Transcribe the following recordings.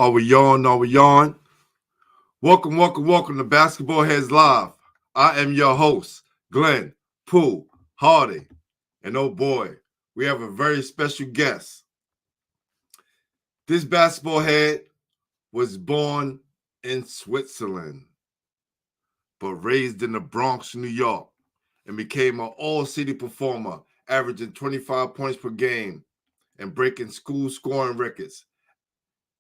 Are we on? Are we on? Welcome to Basketball Heads Live. I am your host, Glenn Pooh Hardy. And oh boy, we have a very special guest. This basketball head was born in Switzerland, but raised in the Bronx, New York, and became an all-city performer, averaging 25 points per game and breaking school scoring records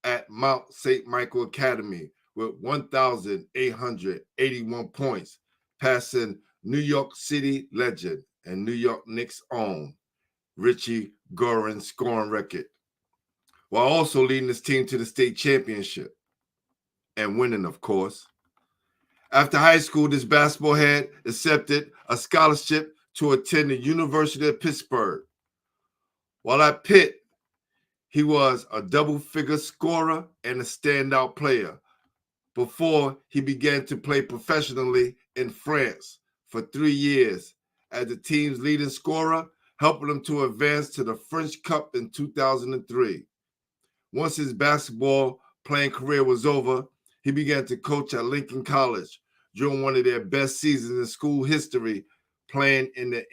at Mount St. Michael Academy with 1,881 points, passing New York City legend and New York Knicks' own Richie Guerin's scoring record, while also leading his team to the state championship and winning, of course. After high school, this basketball head accepted a scholarship to attend the University of Pittsburgh. While at Pitt, he was a double-figure scorer and a standout player before he began to play professionally in France for 3 years as the team's leading scorer, helping him to advance to the French Cup in 2003. Once his basketball playing career was over, he began to coach at Lincoln College during one of their best seasons in school history, playing in the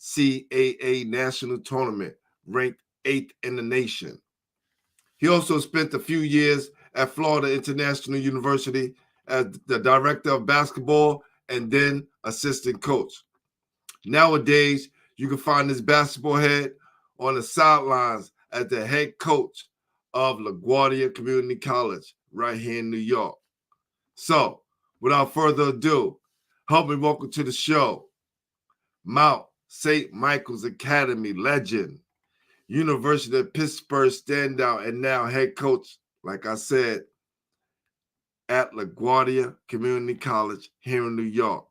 NJCAA National Tournament, ranked 8th in the nation. He also spent a few years at Florida International University as the director of basketball and then assistant coach. Nowadays, you can find this basketball head on the sidelines as the head coach of Laguardia Community College right here in New York. So, without further ado, help me welcome to the show, Mount St. Michael's Academy legend, University of Pittsburgh standout, and now head coach, like I said, at LaGuardia Community College here in New York.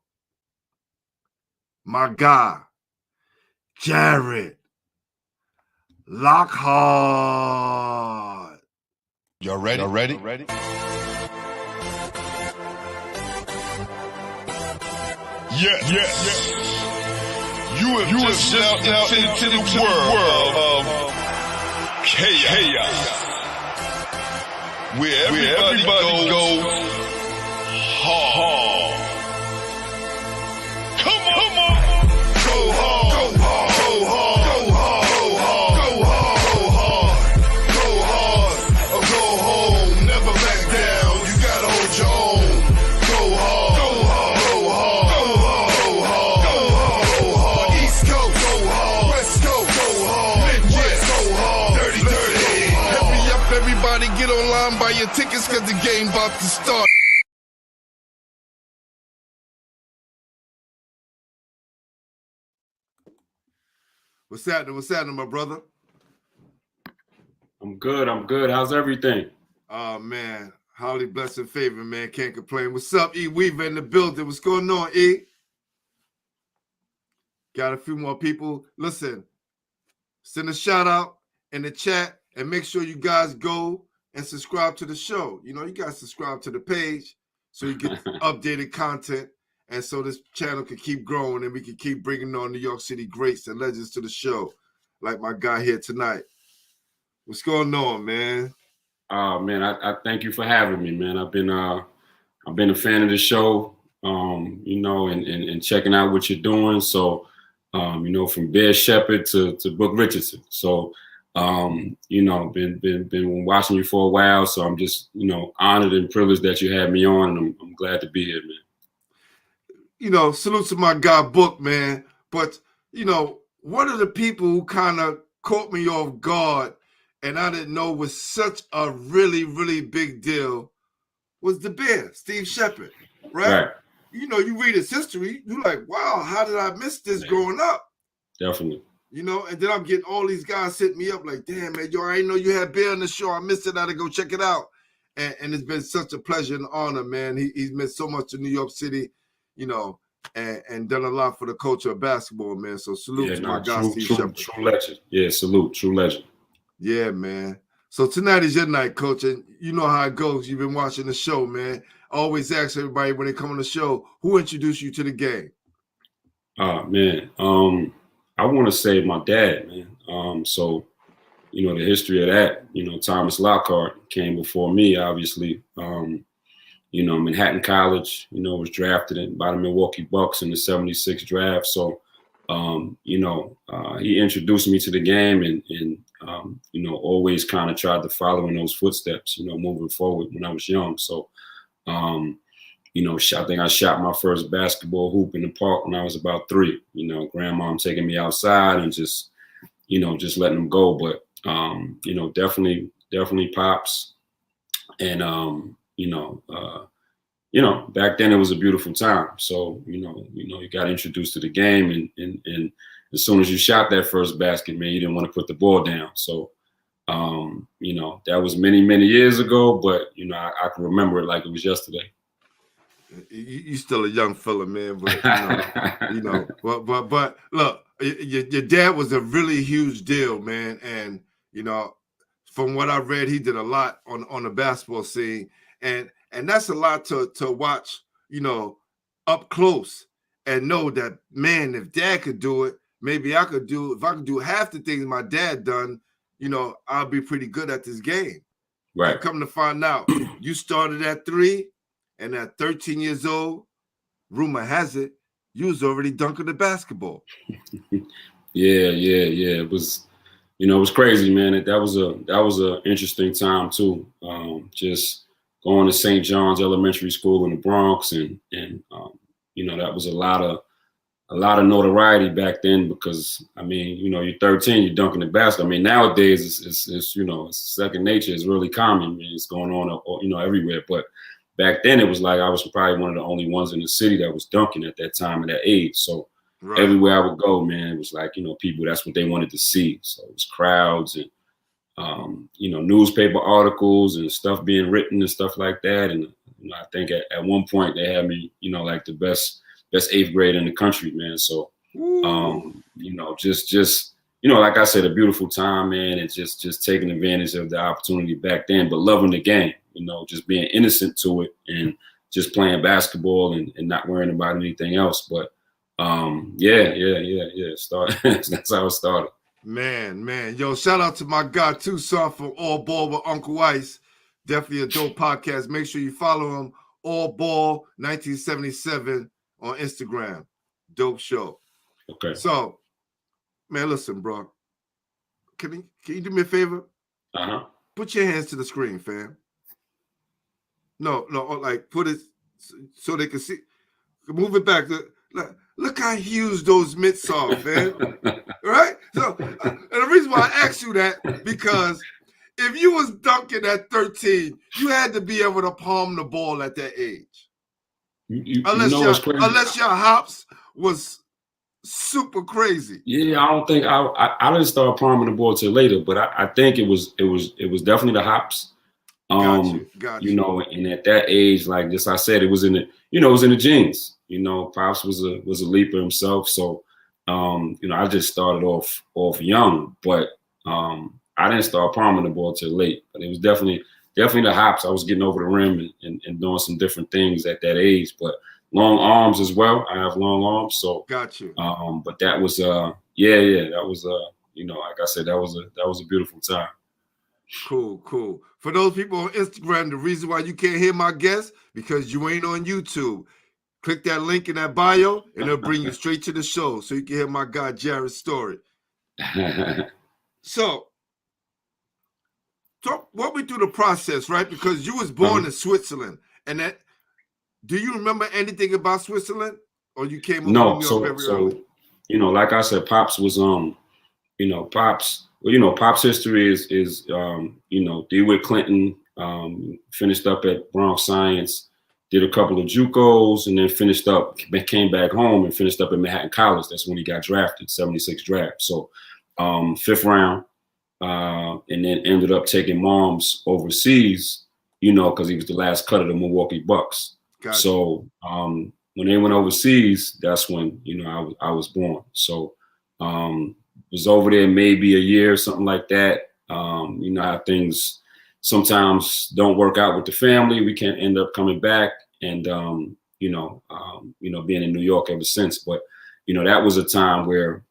My guy, Jarrett Lockhart. Y'all ready? Yes. You have just stepped out into the world of chaos, where everybody goes hard. Come on. Go hard. Go hard. Go hard. Go hard. Go hard. Go hard. Or go home. Never back down. You gotta hold your own. Go hard. Go hard. Go hard. Go hard. Go hard. Go hard. East Coast. Go hard. West Coast. Go hard. Midwest. Go hard. Dirty. Hurry up, everybody. Get online, buy your tickets, cause the game about to start. What's happening, my brother? I'm good. How's everything? Oh, man. Highly blessed and favored, man. Can't complain. What's up, E. Weaver in the building? What's going on, E? Got a few more people. Listen, send a shout out in the chat and make sure you guys go and subscribe to the show. You know, you guys subscribe to the page so you get updated content. And so this channel can keep growing and we can keep bringing on New York City greats and legends to the show, like my guy here tonight. What's going on, man? Man, I thank you for having me, man. I've been a fan of the show, and checking out what you're doing. So, from Bear Shepherd to Book Richardson. So, been watching you for a while. So I'm just, honored and privileged that you had me on, and I'm glad to be here, man. Salute to my guy Book, man. But, one of the people who kind of caught me off guard and I didn't know was such a really, really big deal was the Bear, Steve Shepherd, right? You read his history, you're like, wow, how did I miss this growing up? Definitely. And then I'm getting all these guys hitting me up like, damn, man, I didn't know you had Bear on the show. I missed it. I had to go check it out. And it's been such a pleasure and honor, man. He's meant so much to New York City, and done a lot for the culture of basketball, man. So salute to my guy, Steve Shepherd. True legend. Yeah, salute. True legend. Yeah, man. So tonight is your night, Coach, and you know how it goes. You've been watching the show, man. I always ask everybody when they come on the show, who introduced you to the game? Man. I want to say my dad, man. So you know, the history of that, you know, Thomas Lockhart came before me, obviously. You know, Manhattan College, you know, was drafted by the Milwaukee Bucks in the 76 draft. So, you know, he introduced me to the game and you know, always kind of tried to follow in those footsteps, you know, moving forward when I was young. So, you know, I think I shot my first basketball hoop in the park when I was about 3, you know, grandmom taking me outside and just, you know, just letting them go. But, you know, definitely Pops. And, you know, back then it was a beautiful time. So, you know, you got introduced to the game and as soon as you shot that first basket, man, you didn't want to put the ball down. So, you know, that was many, many years ago, but, you know, I can remember it like it was yesterday. You still a young fella, man, but you know, but look, your dad was a really huge deal, man, and you know, from what I read, he did a lot on the basketball scene, and that's a lot to watch, you know, up close and know that, man, if Dad could do it, maybe I could do. If I could do half the things my dad done, you know, I'll be pretty good at this game. Right. And come to find out, you started at 3. And at 13 years old, rumor has it, you was already dunking the basketball. Yeah. It was, you know, it was crazy, man. That was a interesting time too. Just going to St. John's Elementary School in the Bronx, and you know, that was a lot of notoriety back then because, I mean, you know, you're 13, you're dunking the basket. I mean, nowadays it's you know, it's second nature. It's really common. I mean, it's going on, you know, everywhere, but back then, it was like I was probably one of the only ones in the city that was dunking at that time, at that age. So everywhere I would go, man, it was like, you know, people, that's what they wanted to see. So it was crowds and, you know, newspaper articles and stuff being written and stuff like that. And you know, I think at one point they had me, you know, like the best 8th grade in the country, man. So, you know, just, you know, like I said, a beautiful time, man, and just taking advantage of the opportunity back then, but loving the game. You know, just being innocent to it and just playing basketball and not worrying about anything else. But yeah. That's how it started. Man. Yo, shout out to my guy too, son, from All Ball with Uncle Ice. Definitely a dope podcast. Make sure you follow him, All Ball 1977 on Instagram. Dope show. Okay. So, man, listen, bro. Can you do me a favor? Put your hands to the screen, fam. No, like put it so they can see. Move it back. Look how huge those mitts are, man. Right? So, and the reason why I asked you that, because if you was dunking at 13, you had to be able to palm the ball at that age. Unless your hops was super crazy. Yeah, I don't think I didn't start palming the ball till later, but I think it was definitely the hops. Got you. You know, and at that age, like just I said, it was in the, you know, it was in the genes. You know, Pops was a leaper himself, so you know, I just started off young, but I didn't start palming the ball till late. But it was definitely the hops. I was getting over the rim and doing some different things at that age, but long arms as well. I have long arms, so got you. But that was that was you know, like I said, that was a beautiful time. Cool. For those people on Instagram, the reason why you can't hear my guests, because you ain't on YouTube. Click that link in that bio, and it'll bring you straight to the show so you can hear my guy Jarrett's story. So, walk me through the process, right? Because you was born in Switzerland, and that. Do you remember anything about Switzerland, or you came over to New York very early? You know, like I said, Pops was you know, Pops. Well, you know, Pops' history is you know, DeWitt Clinton, finished up at Bronx Science, did a couple of JUCOs, and then came back home and finished up at Manhattan College. That's when he got drafted, 76 draft. So 5th round, and then ended up taking moms overseas, you know, because he was the last cut of the Milwaukee Bucks. So when they went overseas, that's when, you know, I was born. So was over there maybe a year, something like that. You know how things sometimes don't work out with the family. We can't end up coming back, and you know, being in New York ever since. But you know, that was a time where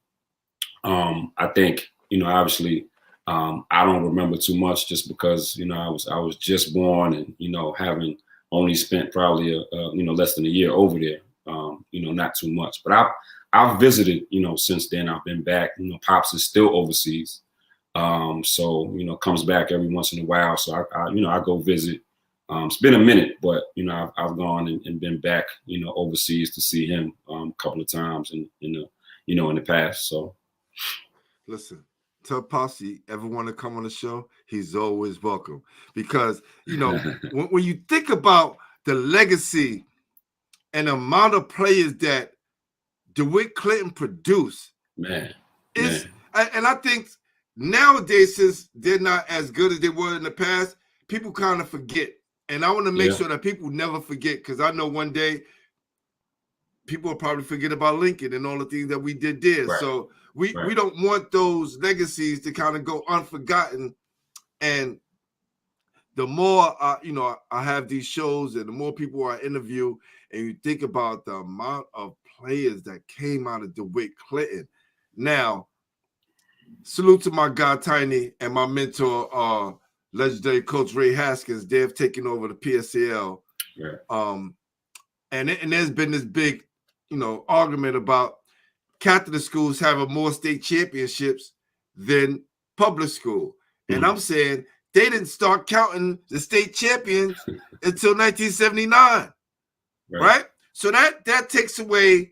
I think, you know, obviously I don't remember too much just because, you know, I was just born and, you know, having only spent probably, you know, less than a year over there, you know, not too much. But I've visited, you know, since then. I've been back. You know, Pops is still overseas. So, you know, comes back every once in a while. So, you know, I go visit. It's been a minute, but, you know, I've gone and been back, you know, overseas to see him a couple of times in the past. So. Listen, tell Pops, you ever want to come on the show, he's always welcome. Because, you know, when you think about the legacy and the amount of players that DeWitt Clinton produced, and I think nowadays, since they're not as good as they were in the past, people kind of forget. And I want to make sure that people never forget, because I know one day people will probably forget about Lincoln and all the things that we did there. Right. So we don't want those legacies to kind of go unforgotten. And the more you know, I have these shows and the more people I interview, and you think about the amount of players that came out of DeWitt Clinton. Now, salute to my guy Tiny and my mentor, legendary Coach Ray Haskins. They have taken over the PSAL. Yeah. And there's been this big, you know, argument about Catholic schools having more state championships than public school. And I'm saying they didn't start counting the state champions until 1979, right? So that takes away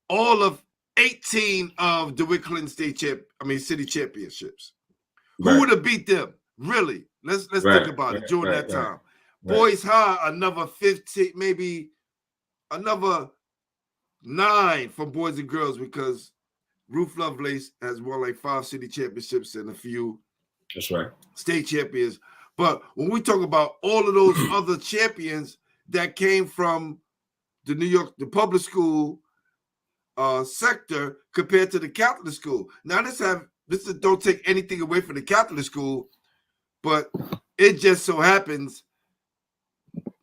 all of 18 of DeWitt Clinton city championships. Who would have beat them? Really? Let's think about it during that time. Boys High, another 15, maybe another 9 for boys and girls, because Ruth Lovelace has won like 5 city championships and a few state champions. But when we talk about all of those other champions that came from the public school sector compared to the Catholic school. Now this don't take anything away from the Catholic school, but it just so happens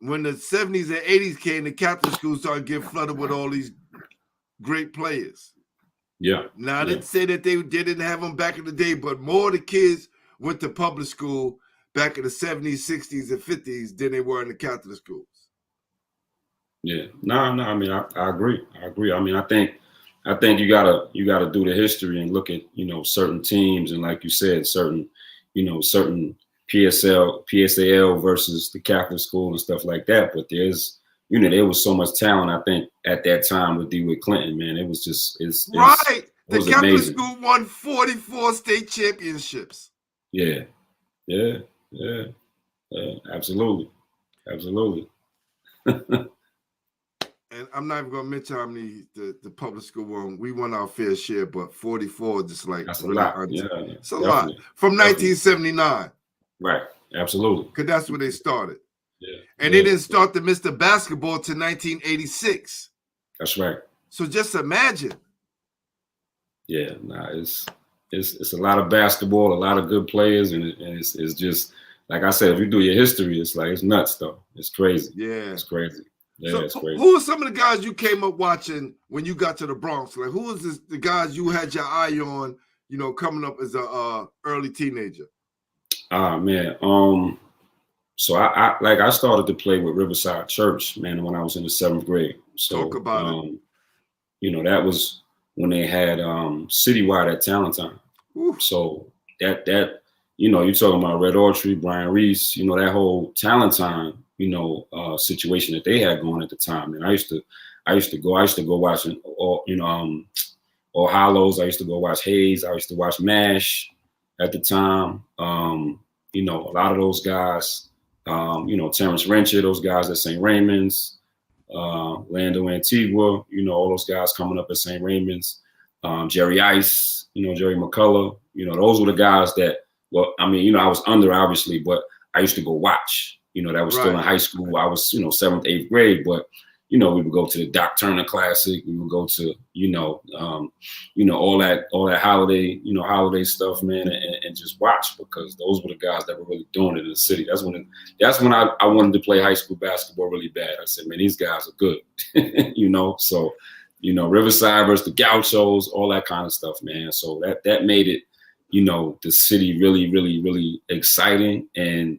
when the 70s and 80s came, the Catholic schools started getting flooded with all these great players. Yeah. Now I didn't say that they didn't have them back in the day, but more of the kids went to public school back in the 70s, 60s, and 50s than they were in the Catholic schools. Yeah. No. I mean, I agree. I mean, I think you gotta do the history and look at, you know, certain teams and, like you said, certain PSAL versus the Catholic school and stuff like that. But there was so much talent, I think, at that time with DeWitt Clinton, man. It was just the Catholic amazing. school won 44 state championships. Yeah. Absolutely. And I'm not even going to mention how many the public school won. We won our fair share, but 44 just like that's really a lot. It's a lot from 1979. Right. Absolutely. Because that's where they started. Yeah. And they didn't start the Mr. Basketball till 1986. That's right. So just imagine. Yeah. Nah, it's a lot of basketball, a lot of good players, and it's just like I said. If you do your history, it's like it's nuts, though. It's crazy. Yeah, it's crazy. Yeah, so it's crazy. Who are some of the guys you came up watching when you got to the Bronx? Like, who was the guys you had your eye on, you know, coming up as a early teenager? Man. So I started to play with Riverside Church, man, when I was in the 7th grade. So talk about it. You know, that was when they had citywide at Talent Time. Oof. So that you know, you're talking about Red Autry, Brian Reese, you know, that whole Talent Time, you know, situation that they had going at the time. And I used to go watching all, you know, all Hollows. I used to go watch Hayes. I used to watch MASH at the time. You know, a lot of those guys, you know, Terrence Rencher, those guys at St. Raymond's, Lando Antigua, you know, all those guys coming up at St. Raymond's, Jerry Ice, you know, Jerry McCullough, you know, those were the guys that, well, I mean, you know, I was under obviously, but I used to go watch, you know, that was still in high school. I was, you know, 7th, 8th grade, but, you know, we would go to the Doc Turner Classic. We would go to, you know, all that holiday, you know, holiday stuff, man, and just watch, because those were the guys that were really doing it in the city. That's when I wanted to play high school basketball really bad. I said, man, these guys are good, you know. So, you know, Riverside versus the Gauchos, all that kind of stuff, man. So that made it, the city really, really, really exciting. And,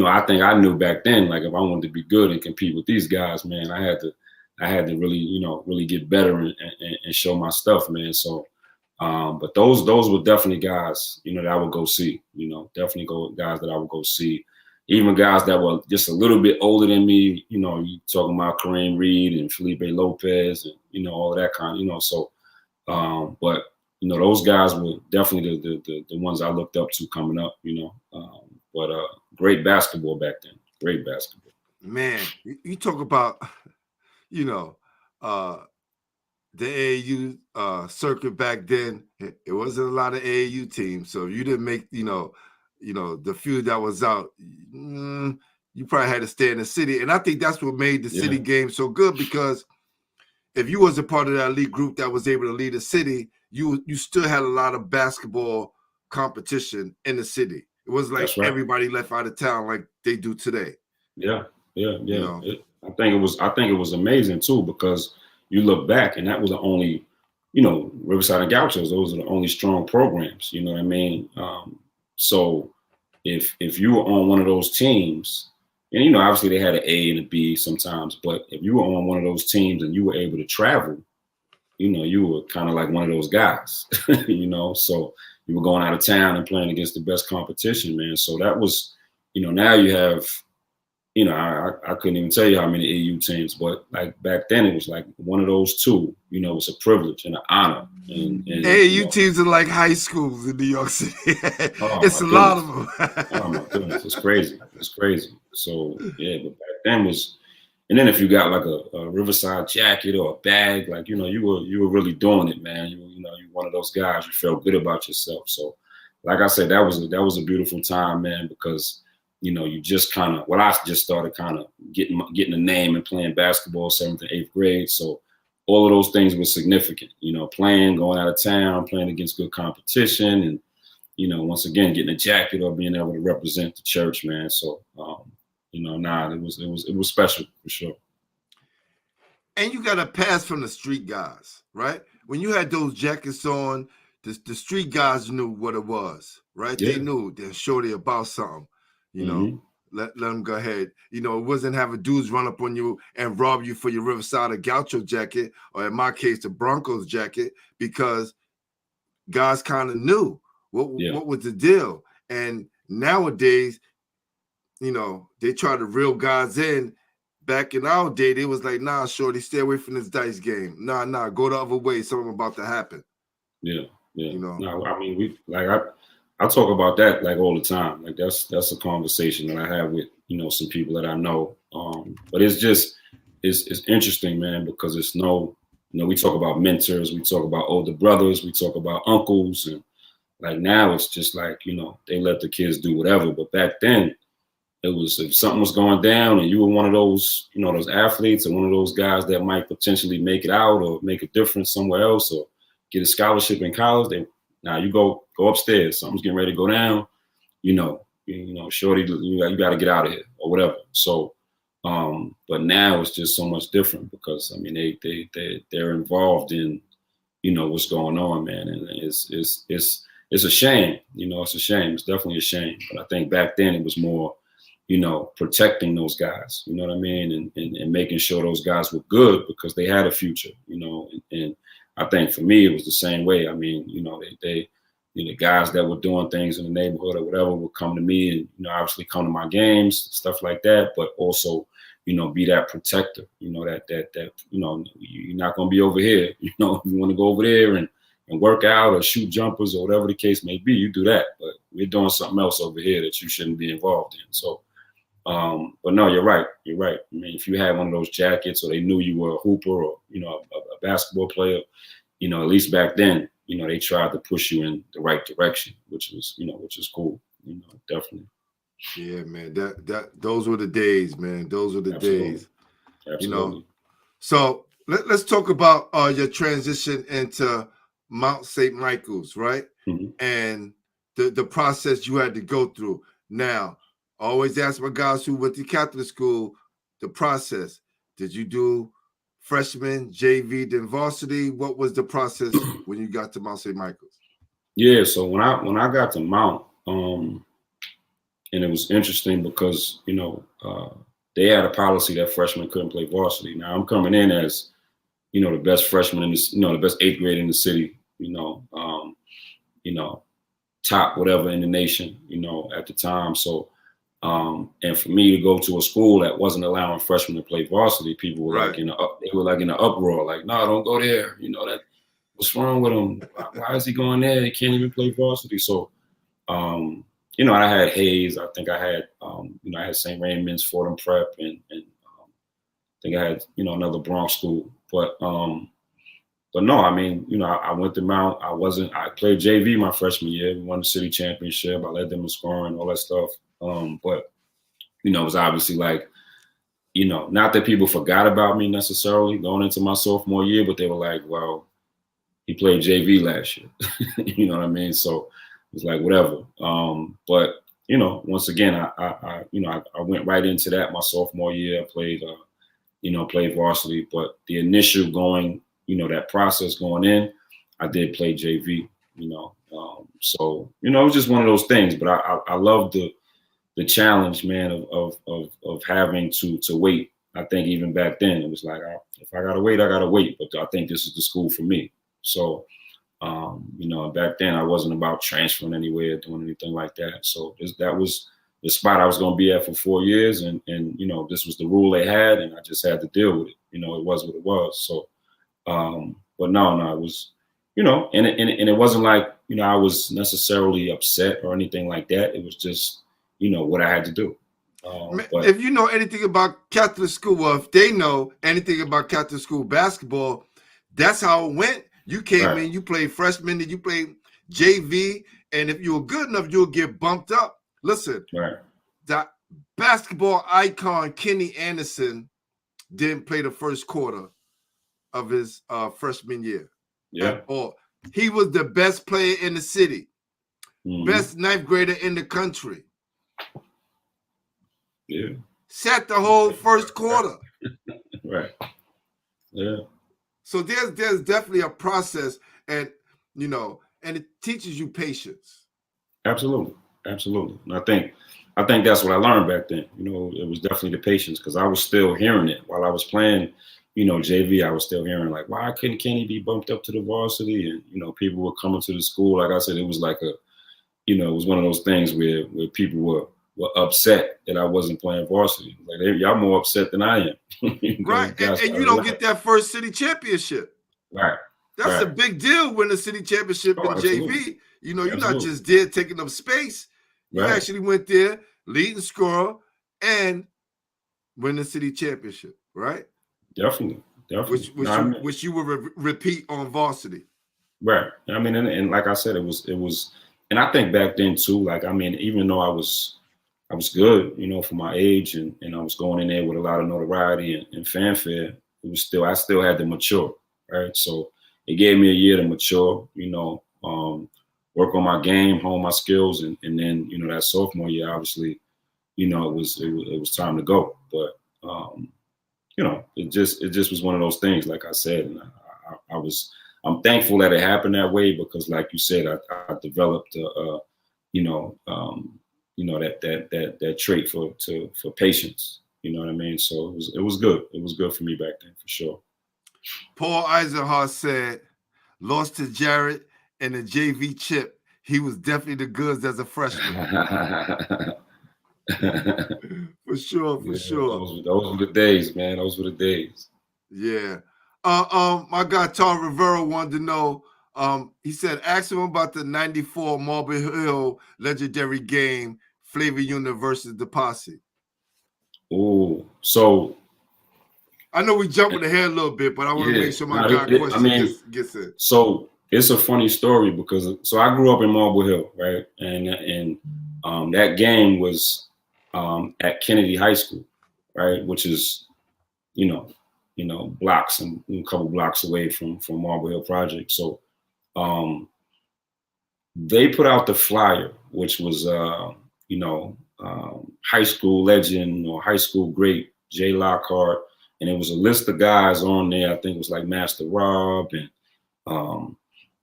I think I knew back then, like, if I wanted to be good and compete with these guys, man, I had to really, really get better and show my stuff, man. So, but those were definitely guys, that I would go see, definitely guys that I would go see. Even guys that were just a little bit older than me, you talking about Kareem Reed and Felipe Lopez and, all that kind, so, but, those guys were definitely the ones I looked up to coming up, but great basketball back then, great basketball. Man, you talk about, the AAU circuit back then. It wasn't a lot of AAU teams, so you didn't make, the few that was out, you probably had to stay in the city. And I think that's what made the city game so good, because if you was a part of that elite group that was able to lead the city, you still had a lot of basketball competition in the city. It was like everybody left out of town like they do today. Yeah. I think it was amazing too, because you look back and that was the only, Riverside and Gauchos, those are the only strong programs. You know what I mean? So if you were on one of those teams, and obviously they had an A and a B sometimes, but if you were on one of those teams and you were able to travel, you were kind of like one of those guys, so you were going out of town and playing against the best competition, man. So that was, now you have, I couldn't even tell you how many AU teams, but like back then it was like one of those two, it was a privilege and an honor. And AU teams are like high schools in New York City. It's a lot of them. Oh my goodness, it's crazy. So yeah, but back then was, and then if you got like a Riverside jacket or a bag, like, you were really doing it, man. You're one of those guys, you felt good about yourself. So like I said, that was a beautiful time, man, because you just I just started kind of getting a name and playing basketball 7th and 8th grade. So all of those things were significant, playing, going out of town, playing against good competition, and, once again, getting a jacket or being able to represent the church, man. So, it was special for sure. And you got a pass from the street guys, right? When you had those jackets on, the street guys knew what it was, right? Yeah. They knew they're shorty about something. Let them go ahead. It wasn't having dudes run up on you and rob you for your Riverside or Gaucho jacket, or in my case, the Broncos jacket, because guys kind of knew what was the deal. And nowadays, they try to reel guys in. Back in our day, they was like, nah, shorty, stay away from this dice game. Nah, go the other way. Something about to happen. Yeah. No, I mean, I talk about that like all the time. Like that's a conversation that I have with, some people that I know. But it's just, it's interesting, man, because it's we talk about mentors, we talk about older brothers, we talk about uncles, and like now it's just like, they let the kids do whatever. But back then it was, if something was going down and you were one of those, those athletes or one of those guys that might potentially make it out or make a difference somewhere else or get a scholarship in college, now you go upstairs. Something's getting ready to go down. Shorty, you got to get out of here or whatever. So, but now it's just so much different because I mean they're involved in, what's going on, man, and it's a shame. It's a shame. It's definitely a shame. But I think back then it was more, protecting those guys. You know what I mean, and making sure those guys were good because they had a future. And I think for me, it was the same way. I mean, the guys that were doing things in the neighborhood or whatever would come to me and, obviously come to my games, stuff like that, but also, be that protector, that you're not going to be over here. If you want to go over there and work out or shoot jumpers or whatever the case may be, you do that. But we're doing something else over here that you shouldn't be involved in. So, but no, you're right. I mean, if you had one of those jackets or they knew you were a hooper or, a basketball player, at least back then, they tried to push you in the right direction, which is cool, definitely. Yeah, man, those were the days, man. Those were the days. Absolutely. So let's talk about your transition into Mount St. Michael's, right? Mm-hmm. And the process you had to go through. Now, I always ask my guys who went to Catholic school the process. Did you do freshman, JV, then varsity? What was the process when you got to Mount St. Michael's? Yeah, so when I got to Mount, and it was interesting because they had a policy that freshmen couldn't play varsity. Now I'm coming in as the best freshman in this, the best 8th grade in the city, top whatever in the nation, at the time. So, and for me to go to a school that wasn't allowing freshmen to play varsity, people were like in an uproar, like, no, don't go there. That what's wrong with him? Why is he going there? He can't even play varsity. So, I had Hayes. I think I had, I had St. Raymond's, Fordham Prep, and I think I had, another Bronx school. But no, I mean, I went to Mount. I played JV my freshman year. We won the city championship. I led them in scoring, all that stuff. But, it was obviously like, not that people forgot about me necessarily going into my sophomore year, but they were like, well, he played JV last year. You know what I mean? So it's like, whatever. But, once again, I went right into that my sophomore year. I played, played varsity, but the initial going, that process going in, I did play JV, so, it was just one of those things, but I love the challenge, man, of having to wait. I think even back then it was like, if I gotta wait, I gotta wait, but I think this is the school for me. So, back then I wasn't about transferring anywhere, doing anything like that. So that was the spot I was going to be at for 4 years. And this was the rule they had, and I just had to deal with it. It was what it was. So, but no, it was, and it wasn't like, I was necessarily upset or anything like that. It was just, what I had to do. But if you know anything about Catholic school, or if they know anything about Catholic school basketball, that's how it went. You came in, you played freshman, and you played JV, and if you were good enough, you'll get bumped up. Listen, the basketball icon Kenny Anderson didn't play the first quarter of his freshman year. Yeah. He was the best player in the city, best 9th grader in the country. Yeah. Sat the whole first quarter. Right. Yeah. So there's definitely a process, and and it teaches you patience. Absolutely. And I think that's what I learned back then. It was definitely the patience, because I was still hearing it while I was playing, JV. I was still hearing like, why couldn't Kenny be bumped up to the varsity? And people were coming to the school. Like I said, it was like it was one of those things where people were upset that I wasn't playing varsity. Like, y'all more upset than I am. Right. And you don't get that first city championship. Right. That's a big deal, win the city championship in JV. You're not just there taking up space. You actually went there, leading scorer, and win the city championship, right? Definitely. Which you will repeat on varsity. Right. I mean, and like I said, it was, and I think back then too, like, I mean, even though I was good, for my age, and I was going in there with a lot of notoriety and fanfare, I still had to mature, right? So it gave me a year to mature, work on my game, hone my skills, and then, that sophomore year, obviously, it was time to go. But it just was one of those things, like I said, and I'm thankful that it happened that way, because like you said, I developed that trait for patience. You know what I mean? So it was good. It was good for me back then, for sure. Paul Eisenhart said, lost to Jarrett and the JV chip. He was definitely the goods as a freshman. For sure. Those were the days, man. Those were the days. Yeah. My guy Tom Rivera wanted to know. He said, ask him about the '94 Marble Hill legendary game, Flavor Unit versus the Posse. Oh, so I know we jumping ahead a little bit, but I want to make sure my guy question gets in. So it's a funny story, because I grew up in Marble Hill, right? And that game was at Kennedy High School, right? Which is, blocks and a couple blocks away from Marble Hill Project. So they put out the flyer, which was high school legend or high school great Jay Lockhart, and it was a list of guys on there. I think it was like Master Rob and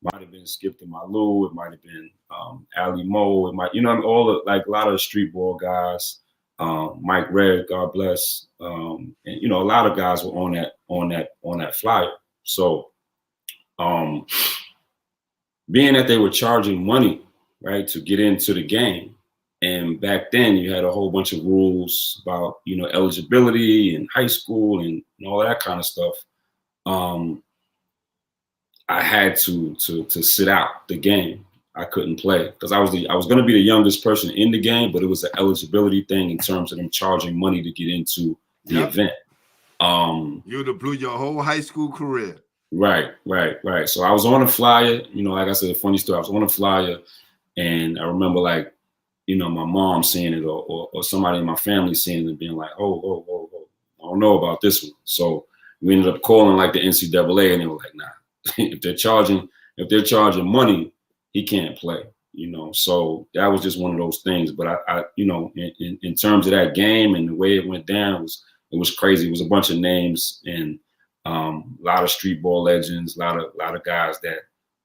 Might have been Skip to Malou. It might have been Ali Mo. It might, all the, like a lot of the street ball guys. Mike Red, God bless. And a lot of guys were on that flyer. So being that they were charging money, right, to get into the game. And back then you had a whole bunch of rules about, eligibility and high school and all that kind of stuff. I had to sit out the game. I couldn't play because I was going to be the youngest person in the game, but it was an eligibility thing in terms of them charging money to get into the event. You would have blew your whole high school career. Right. So I was on a flyer, like I said, a funny story. I was on a flyer and I remember my mom seeing it or somebody in my family seeing it and being like, oh, I don't know about this one. So we ended up calling like the NCAA and they were like, nah, if they're charging money, he can't play, So that was just one of those things. But I in terms of that game and the way it went down, it was crazy. It was a bunch of names and a lot of street ball legends, a lot of guys that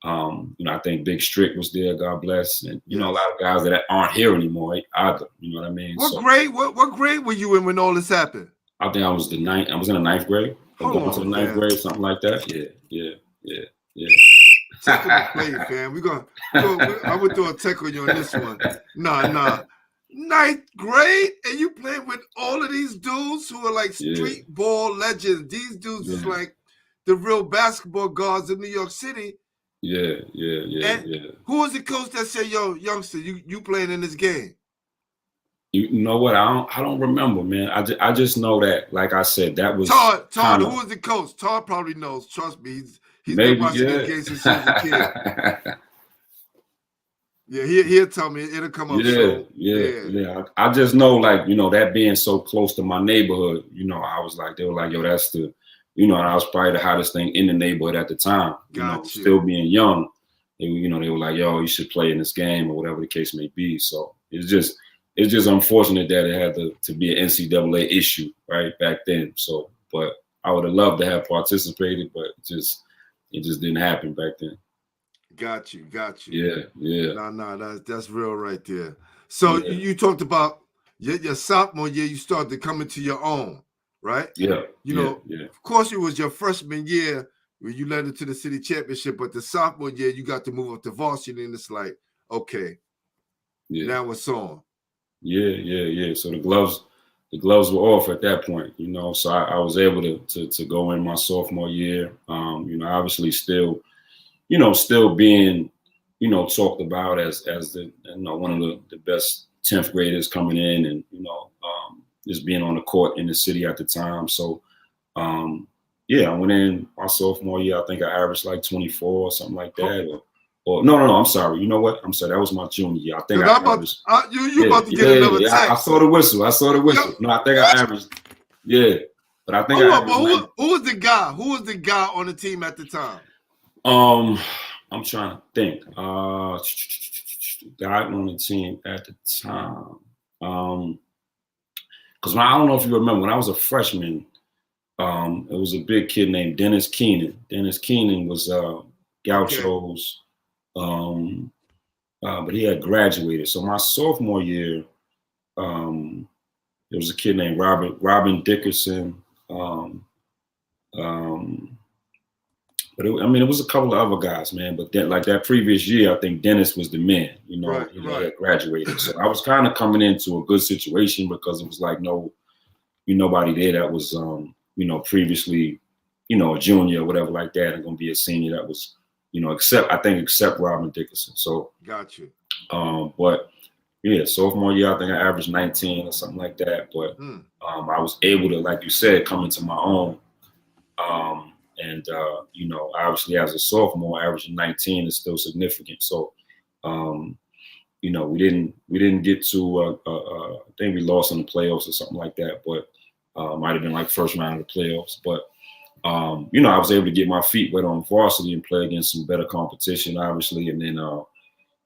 I think Big Strick was there, God bless, and a lot of guys that aren't here anymore either. You know what I mean? What grade were you in when all this happened? I think I was in the 9th grade. Going to the 9th grade, something like that. Yeah. Tackle the play, fam. I would do a tackle you on this one. Nah. 9th grade, and you playing with all of these dudes who are like street ball legends. These dudes is like the real basketball gods in New York City. Yeah. Who was the coach that said, "Yo, youngster, you playing in this game"? You know what? I don't remember, man. I just know that, like I said, that was Todd. Who was the coach? Todd probably knows. Trust me, he's been watching these games since he was a kid. Yeah, he'll tell me. It'll come up. Yeah. I just know, that being so close to my neighborhood, I was like, they were like, yo, that's the, and I was probably the hottest thing in the neighborhood at the time. Still being young, they were like, yo, you should play in this game or whatever the case may be. So it's just unfortunate that it had to be an NCAA issue right back then. So, but I would have loved to have participated, but it just didn't happen back then. Got you. Yeah. No, that's real right there. So you talked about your sophomore year, you started to come into your own, right? Yeah. Of course, it was your freshman year where you led it to the city championship, but the sophomore year you got to move up to varsity, and it's like, okay, now it's on. Yeah. So the gloves were off at that point, So I was able to go in my sophomore year. Obviously still being, talked about as the one of the best 10th graders coming in, and just being on the court in the city at the time. So I went in my sophomore year. I think I averaged like 24 or something like that. Or no, I'm sorry. You know what? I'm sorry. That was my junior year. I think I averaged. You about to get another text. I saw the whistle. Yep. No, I think I averaged. Yeah, but I think who was the guy? Who was the guy on the team at the time? I'm trying to think. Guy on the team at the time. Because I don't know if you remember, when I was a freshman, it was a big kid named Dennis Keenan. Dennis Keenan was Gaucho's. But he had graduated. So my sophomore year, there was a kid named Robin Dickerson. But it was a couple of other guys, man. But that previous year, I think Dennis was the man. He had graduated. So I was kind of coming into a good situation because it was like nobody there that was previously a junior or whatever like that, and gonna be a senior that was except Robin Dickerson. So got you. But sophomore year, I think I averaged 19 or something like that. But I was able to, like you said, come into my own. And obviously as a sophomore, averaging 19 is still significant. So, we didn't get to. I think we lost in the playoffs or something like that. But might have been like first round of the playoffs. But I was able to get my feet wet on varsity and play against some better competition, obviously, and then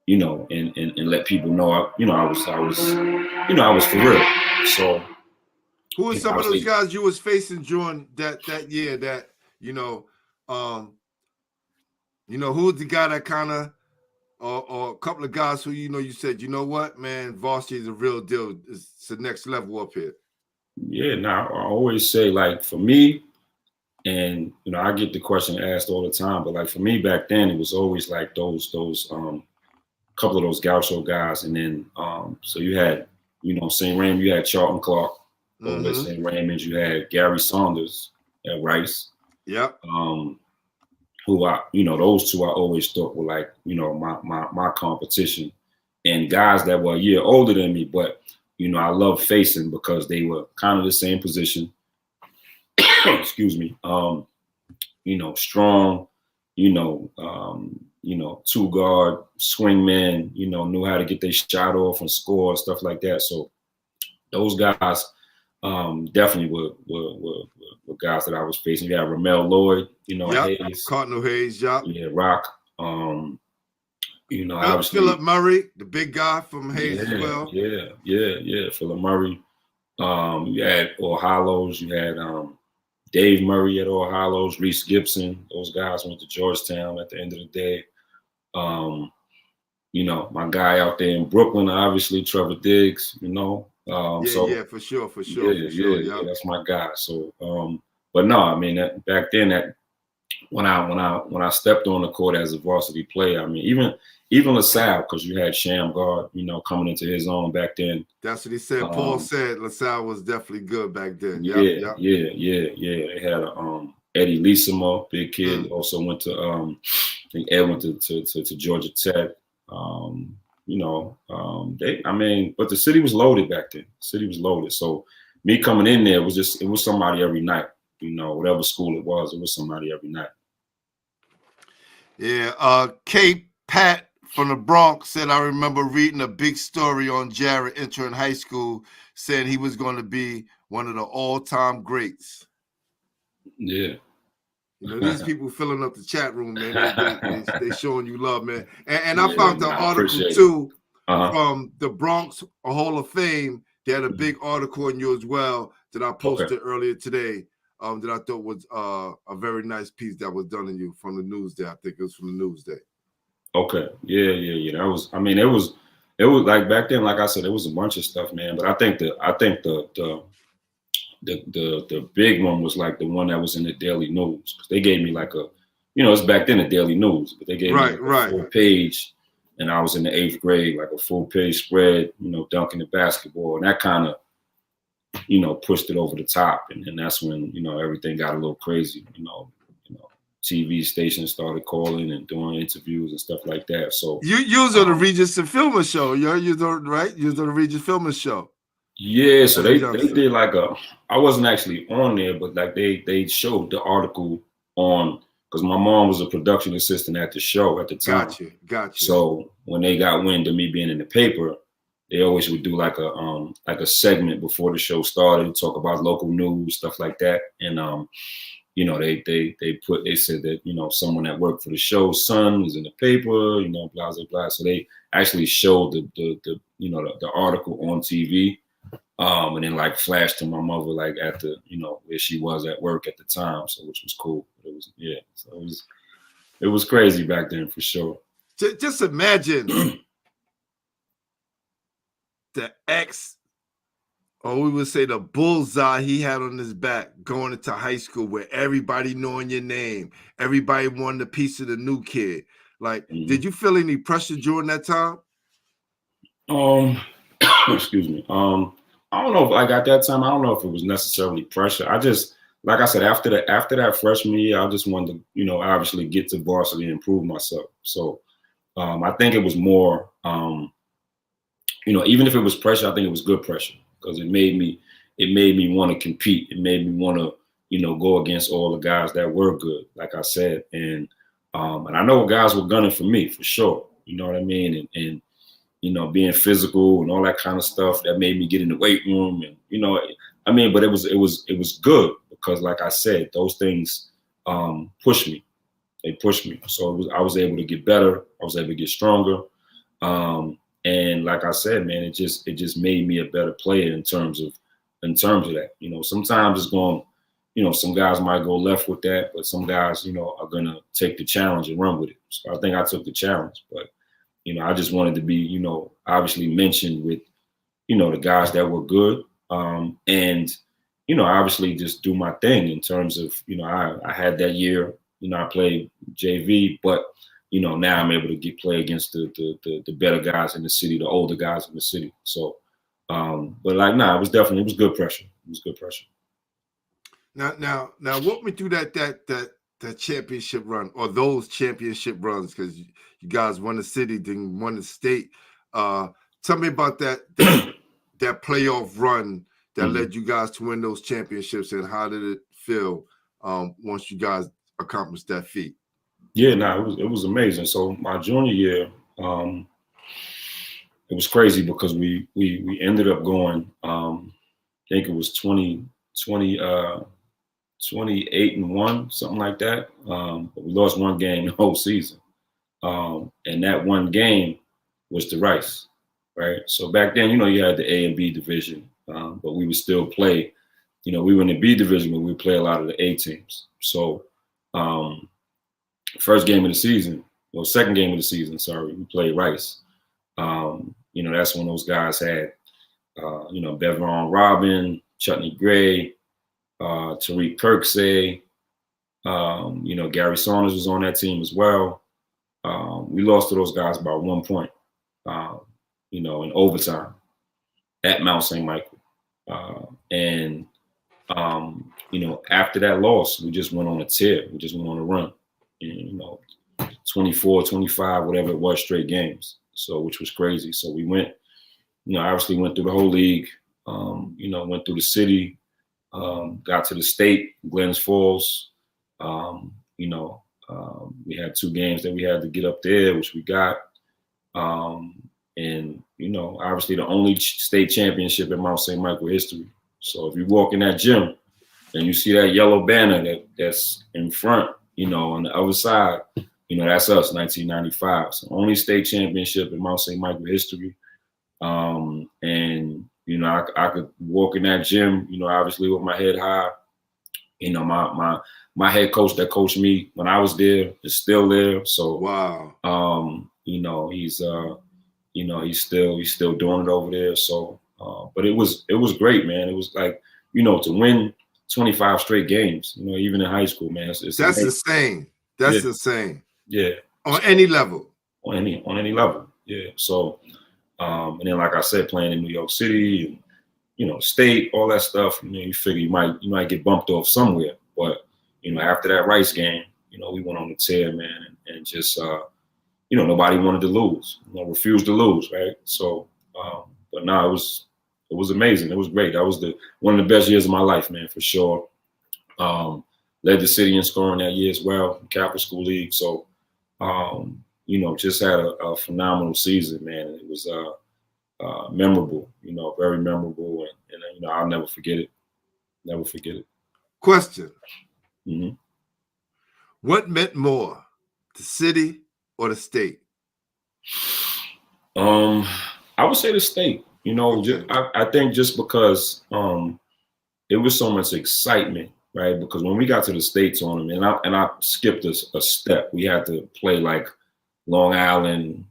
and let people know I was for real. So, who were some of those guys you was facing during that year that You know, who's the guy that kind of, or a couple of guys who, you know, you said, you know what, man, varsity is a real deal. It's the next level up here. Yeah, now I always say, like, for me, and, you know, I get the question asked all the time, but like for me back then, it was always like those couple of those Gaucho guys. And then, so you had, you know, St. Raymond, you had Charlton Clark over at St. Raymond, you had Gary Saunders at Rice. Yep. Who I, you know, those two I always thought were like, you know, my competition, and guys that were a year older than me, but, you know, I love facing because they were kind of the same position. Excuse me. You know, strong, you know, two guard, swing men, you know, knew how to get their shot off and score and stuff like that. So those guys definitely were guys that I was facing. You had Ramel Lloyd, you know, Hayes. Cardinal Hayes, yeah. Yeah, Rock. You know, obviously Philip Murray, the big guy from Hayes as well. Yeah. Philip Murray. You had All Hallows, you had Dave Murray at All Hallows, Reese Gibson. Those guys went to Georgetown at the end of the day. You know, my guy out there in Brooklyn, obviously, Trevor Diggs, you know. Yeah, for sure. Yeah, that's my guy. So, but no, I mean, back then, that when I stepped on the court as a varsity player, I mean, even LaSalle, because you had Shamgar, you know, coming into his own back then. That's what he said. Paul said LaSalle was definitely good back then. Yeah. They had Eddie Lisamo, big kid. Also went to I think Ed went to Georgia Tech. You know, but the city was loaded back then. The city was loaded. So me coming in there was somebody every night. You know, whatever school it was somebody every night. Yeah. Kate Pat from the Bronx said, I remember reading a big story on Jarrett entering high school, saying he was going to be one of the all-time greats. Yeah. You know, these people filling up the chat room, man. They showing you love, man. And I found the article, too, from the Bronx Hall of Fame. They had a big article on you as well that I posted earlier today that I thought was a very nice piece that was done on you from the Newsday. I think it was from the Newsday. Okay. Yeah. That was, I mean, it was like back then, like I said, it was a bunch of stuff, man. But I think the big one was like the one that was in the Daily News. They gave me like it's back then the Daily News, but they gave me a full page, and I was in the 8th grade, like a full page spread, you know, dunking the basketball, and that kind of, you know, pushed it over the top, and that's when, you know, everything got a little crazy, you know, TV stations started calling and doing interviews and stuff like that. So you was on the Regis and Filmer show, you was on the Regis Filmer show. Yeah, so they did like I wasn't actually on there, but like they showed the article on, because my mom was a production assistant at the show at the time. Gotcha. So when they got wind of me being in the paper, they always would do like a segment before the show started, talk about local news, stuff like that. And you know, they said that, you know, someone that worked for the show's son was in the paper, you know, blah blah blah. So they actually showed the article on TV. And then like flashed to my mother, like at the, you know, where she was at work at the time. So, which was cool. It was, so it was crazy back then for sure. Just imagine the X, or we would say the bullseye he had on his back going into high school, where everybody knowing your name, everybody wanting a piece of the new kid. Like, did you feel any pressure during that time? Excuse me. I don't know if, like, at that time, I don't know if it was necessarily pressure. I just, like I said, after that freshman year, I just wanted to, you know, obviously get to varsity and improve myself. So I think it was more, you know, even if it was pressure, I think it was good pressure, because it made me want to compete. It made me want to, you know, go against all the guys that were good, like I said. And I know guys were gunning for me for sure. You know what I mean? And you know, being physical and all that kind of stuff that made me get in the weight room, and, you know, I mean, but it was good, because like I said, those things pushed me. They pushed me. So I was able to get better. I was able to get stronger. And like I said, man, it just made me a better player in terms of that. You know, sometimes it's going, some guys might go left with that, but some guys, are going to take the challenge and run with it. So I think I took the challenge, but, I just wanted to be, obviously mentioned with, the guys that were good. And, obviously just do my thing in terms of, I had that year, I played JV, but, now I'm able to play against the better guys in the city, the older guys in the city. So, but it was good pressure. It was good pressure. Now, walk me through that championship run or those championship runs, because you guys won the city, then won the state. Tell me about that playoff run that led you guys to win those championships, and how did it feel once you guys accomplished that feat? Yeah, it was amazing. So my junior year, it was crazy because we ended up going, I think it was 28-1, something like that. But we lost one game the whole season. And that one game was the Rice, right? So back then, you had the A and B division, but we would still play, we were in the B division, but we would play a lot of the A teams. So second game of the season, we played Rice. That's when those guys had, Beveron Robin, Chutney Gray, Tariq Kirksey, Gary Saunders was on that team as well. We lost to those guys by 1 point, in overtime at Mount St. Michael. After that loss, we just went on a tear. We just went on a run. And, 24, 25, whatever it was, straight games. So, which was crazy. So we went, obviously went through the whole league, went through the city, got to the state, Glens Falls. We had 2 games that we had to get up there, which we got. Obviously the only state championship in Mount St. Michael history. So if you walk in that gym and you see that yellow banner that's in front, on the other side, that's us, 1995. So only state championship in Mount St. Michael history. I could walk in that gym, obviously with my head high. My head coach that coached me when I was there is still there. So wow. He's still doing it over there. So but it was great, man. It was like, to win 25 straight games, even in high school, man. That's insane. That's insane. Yeah. On any level. On any level. Yeah. So and then, like I said, playing in New York City and, state, all that stuff, you figure you might get bumped off somewhere. But, after that Rice game, we went on the tear, man, and just, nobody wanted to lose, refused to lose, right? So, but no, it was amazing. It was great. That was one of the best years of my life, man, for sure. Led the city in scoring that year as well, Capital School League. So, just had a phenomenal season, man. It was memorable, very memorable, and I'll never forget it. Never forget it. Question: Mm-hmm. What meant more, the city or the state? I would say the state. I think just because it was so much excitement, right? Because when we got to the state tournament, and I skipped a step, we had to play like Long Island,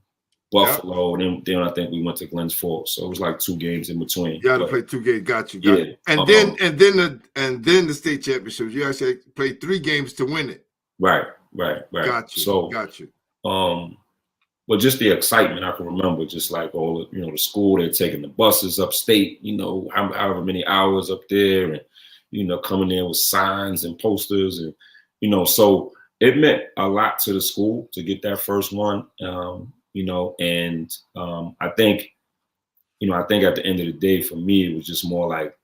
Buffalo, and then I think we went to Glens Falls. So it was like 2 games in between. You had to play 2 games. Got you. Yeah. And then the state championships. You actually played 3 games to win it. Right. Got you. So got you. But just the excitement, I can remember just like all the, the school, they're taking the buses upstate, however many hours up there, and, coming in with signs and posters, and, so it meant a lot to the school to get that first one, and I think at the end of the day, for me, it was just more like,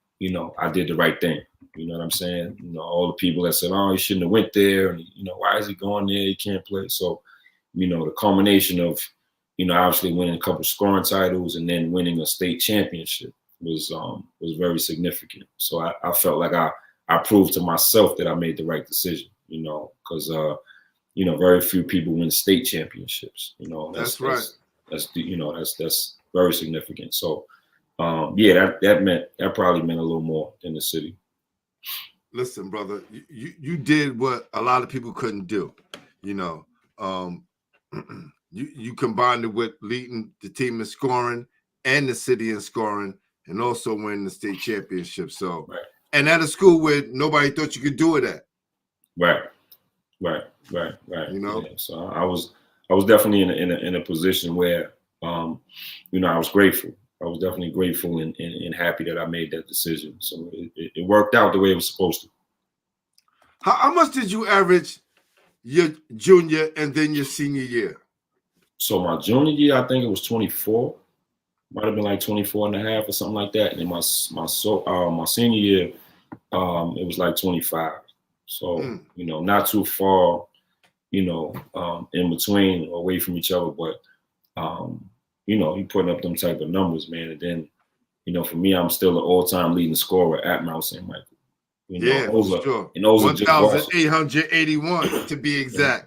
I did the right thing. You know what I'm saying? All the people that said, oh, he shouldn't have went there, and, why is he going there? He can't play. So, the culmination of, obviously winning a couple scoring titles and then winning a state championship was very significant. So I felt like I proved to myself that I made the right decision, because, very few people win state championships, That's right. That's very significant. So, that probably meant a little more than the city. listen, brother, you did what a lot of people couldn't do. You know, you combined it with leading the team in scoring and the city in scoring, and also winning the state championship. So, right. And at a school where nobody thought you could do it at. Right. You know, yeah. So I was definitely in a position where, you know, I was grateful. I was definitely grateful and happy that I made that decision. So it worked out the way it was supposed to. How much did you average your junior and then your senior year? So my junior year, I think it was 24. Might have been like 24 and a half or something like that. And then my senior year, it was like 25. So, you know, not too far, you know, in between or away from each other. But, you know, you putting up them type of numbers, man. And then, you know, for me, I'm still an all-time leading scorer at Mount St. Michael. You know, yeah, sure. And those 1,881 to be exact.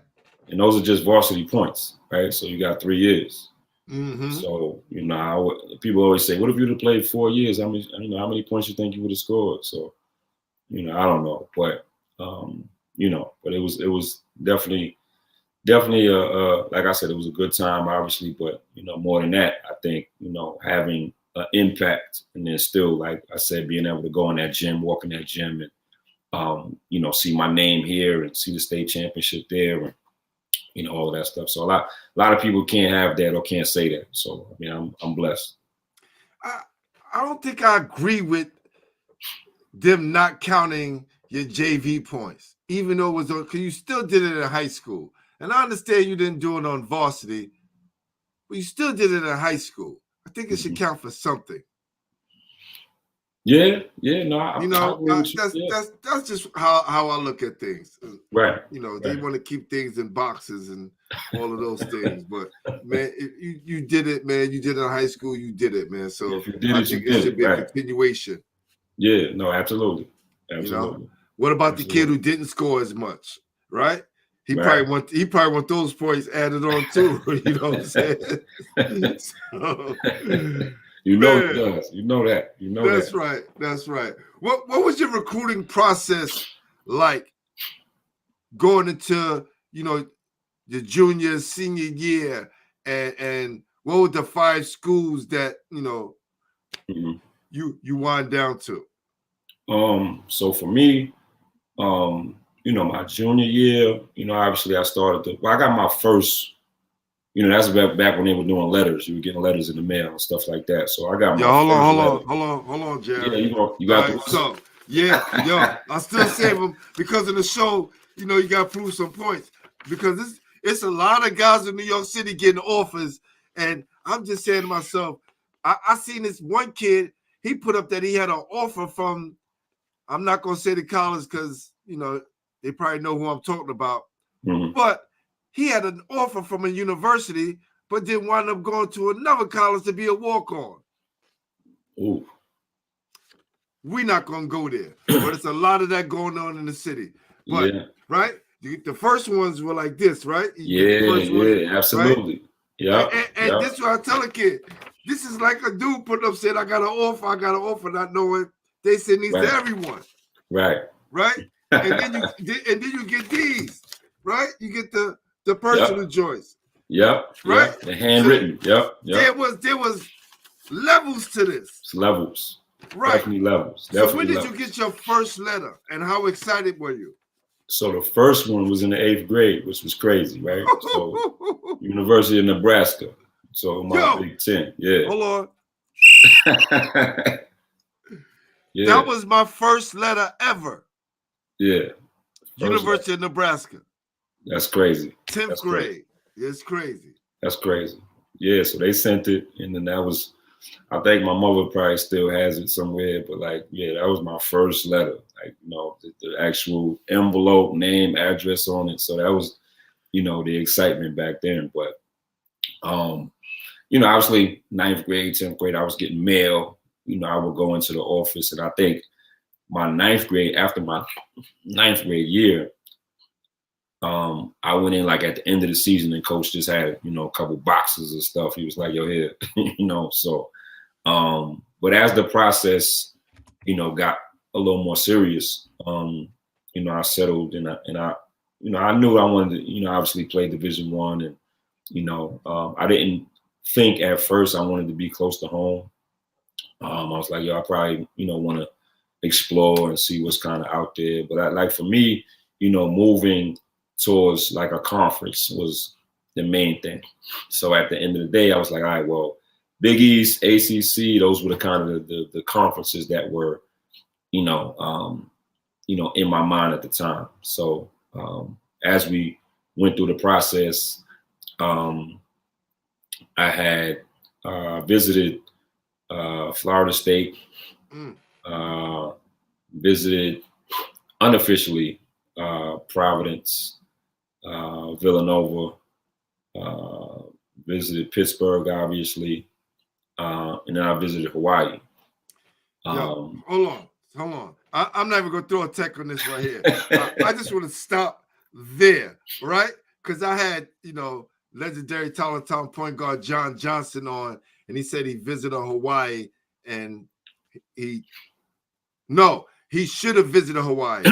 And those are just varsity points, right? So you got 3 years. Mm-hmm. So, you know, people always say, what if you'd have played 4 years? How many points you think you would have scored? So, you know, I don't know. But, you know, but it was definitely like I said, it was a good time, obviously. But, you know, more than that, I think, you know, having an impact and then still, like I said, being able to go in that gym, walk in that gym and, you know, see my name here and see the state championship there and, you know, all of that stuff. So a lot of people can't have that or can't say that. So, I mean, I'm blessed. I don't think I agree with them not counting your JV points, even though it was because you still did it in high school. And I understand you didn't do it on varsity, but you still did it in high school. I think it should count for something. Yeah, no, you know, that's just how I look at things. Right. You know, they want to keep things in boxes and all of those things, but man, you did it, man. You did it in high school. You did it, man. So if you did I think it should be a continuation. Yeah, no, absolutely. You know, what about the kid who didn't score as much? Right? He probably want those points added on too. You know what I'm saying? So, you know it does. You know that. You know that's right. That's right. What was your recruiting process like going into, you know, your junior, senior year, and what were the 5 schools that, you know, you wind down to? So for me, you know, my junior year, you know, obviously I I got my first, you know, that's back when they were doing letters. You were getting letters in the mail and stuff like that. So I got my hold on, Jarrett. Yeah, you got right, so I still save them because of the show. You know, you got to prove some points because it's a lot of guys in New York City getting offers, and I'm just saying to myself, I seen this one kid. He put up that he had an offer from, I'm not gonna say the college because you know they probably know who I'm talking about, but he had an offer from a university, but then wound up going to another college to be a walk-on. Ooh. We're not going to go there, but it's a lot of that going on in the city. But, right? The first ones were like this, right? Absolutely. Right? Yeah. And this is what I tell a kid. This is like a dude putting up saying, I got an offer, not knowing they send these to everyone. Right. And then you get these, right? You get the personal joints. Right? The handwritten. There was levels to this. It's levels. Right. Definitely levels. So when did you get your first letter and how excited were you? So the first one was in the 8th grade, which was crazy, right? So University of Nebraska. So my Big Ten. Yeah. Hold on. Yeah. That was my first letter ever. Yeah. University of Nebraska. That's crazy. 10th grade. It's crazy. That's crazy. Yeah, so they sent it, and then that was, I think my mother probably still has it somewhere, but like, yeah, that was my first letter. Like, you know, the actual envelope, name, address on it. So that was, you know, the excitement back then. But, you know, obviously 9th grade, 10th grade, I was getting mail. You know, I would go into the office, and I think my 9th grade, after my 9th grade year, I went in like at the end of the season, and coach just had, you know, a couple boxes of stuff. He was like, yo, here, you know, so, but as the process, you know, got a little more serious, you know, I settled and I, you know, I knew I wanted to, you know, obviously play Division I, and you know, I didn't think at first I wanted to be close to home. I was like, yo, I probably, you know, want to explore and see what's kind of out there. But like for me, you know, moving towards like a conference was the main thing. So at the end of the day, I was like, all right, well, Big East, ACC, those were the kind of the conferences that were, you know, in my mind at the time. So as we went through the process, I had visited Florida State, visited unofficially Providence, Villanova, visited Pittsburgh, obviously, and then I visited Hawaii. Yo, hold on. I'm not even going to throw a tech on this right here. I just want to stop there, right? Because I had, you know, legendary Talenttown point guard John Johnson on, and he said he visited Hawaii, and he should have visited Hawaii.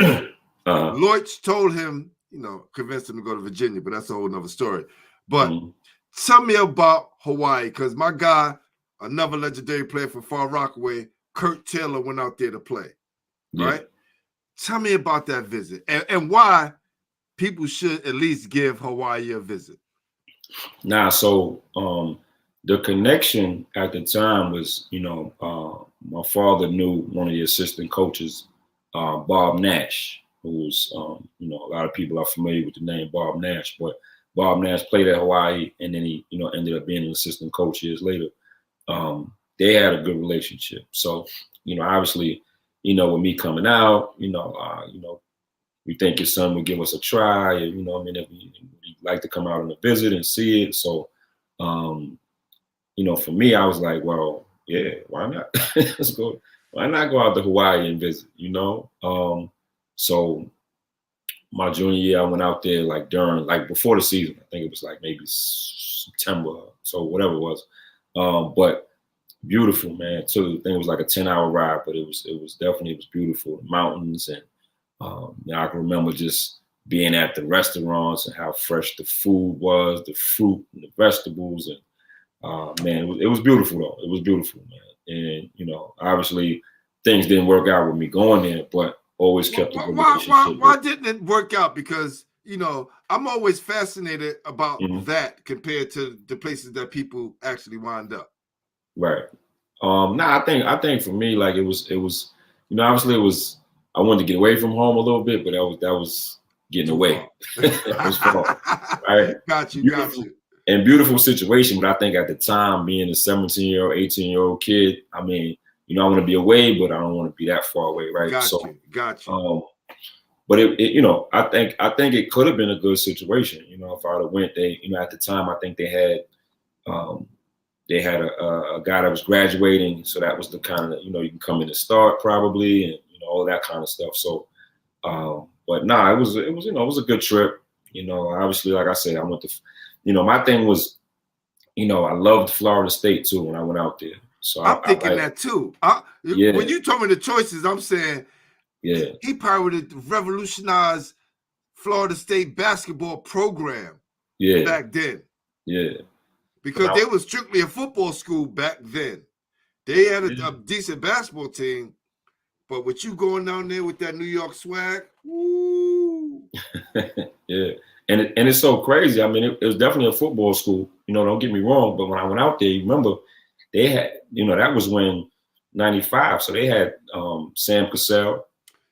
Lloyd told him, you know, convinced him to go to Virginia, but that's a whole nother story. But tell me about Hawaii, because my guy, another legendary player from Far Rockaway, Kurt Taylor, went out there to play, right? Tell me about that visit and why people should at least give Hawaii a visit. So the connection at the time was, you know, my father knew one of the assistant coaches, Bob Nash, who was, you know, a lot of people are familiar with the name Bob Nash, but Bob Nash played at Hawaii, and then he, you know, ended up being an assistant coach years later. They had a good relationship. So, you know, obviously, you know, with me coming out, you know, we think your son would give us a try, and, you know, I mean, if we'd like to come out on a visit and see it. So, you know, for me, I was like, well, yeah, why not? Let's go. Why not go out to Hawaii and visit, you know? So my junior year, I went out there like before the season. I think it was like maybe September, so whatever it was. But beautiful, man. So the thing was like a 10-hour ride, but it was beautiful. The mountains, and you know, I can remember just being at the restaurants and how fresh the food was, the fruit and the vegetables, and man, it was beautiful though. It was beautiful, man. And you know, obviously things didn't work out with me going there, but always kept a good relationship. Why didn't it work out? Because, you know, I'm always fascinated about that compared to the places that people actually wind up. Right. I think for me, like it was, you know, obviously it was, I wanted to get away from home a little bit, but that was getting away. That was far, right? Got you. And beautiful situation, but I think at the time, being a 17-year-old, 18-year-old kid, I mean, you know, I want to be away, but I don't want to be that far away, right? Got you. But it you know, I think it could have been a good situation. You know, if I would have went, you know, at the time, I think they had a guy that was graduating, so that was the kind of, you know, you can come in and start probably, and you know, all that kind of stuff. So, but it was you know, it was a good trip. You know, obviously, like I said, I went to, you know, my thing was, you know, I loved Florida State too when I went out there. So I'm thinking that too. When you told me the choices, I'm saying, he probably would have revolutionized Florida State basketball program back then. Yeah. Because they was strictly a football school back then. They had a decent basketball team, but with you going down there with that New York swag, woo. Yeah. And it's so crazy. I mean, it was definitely a football school. You know, don't get me wrong, but when I went out there, you remember, they had, you know, that was when 95. So they had Sam Cassell.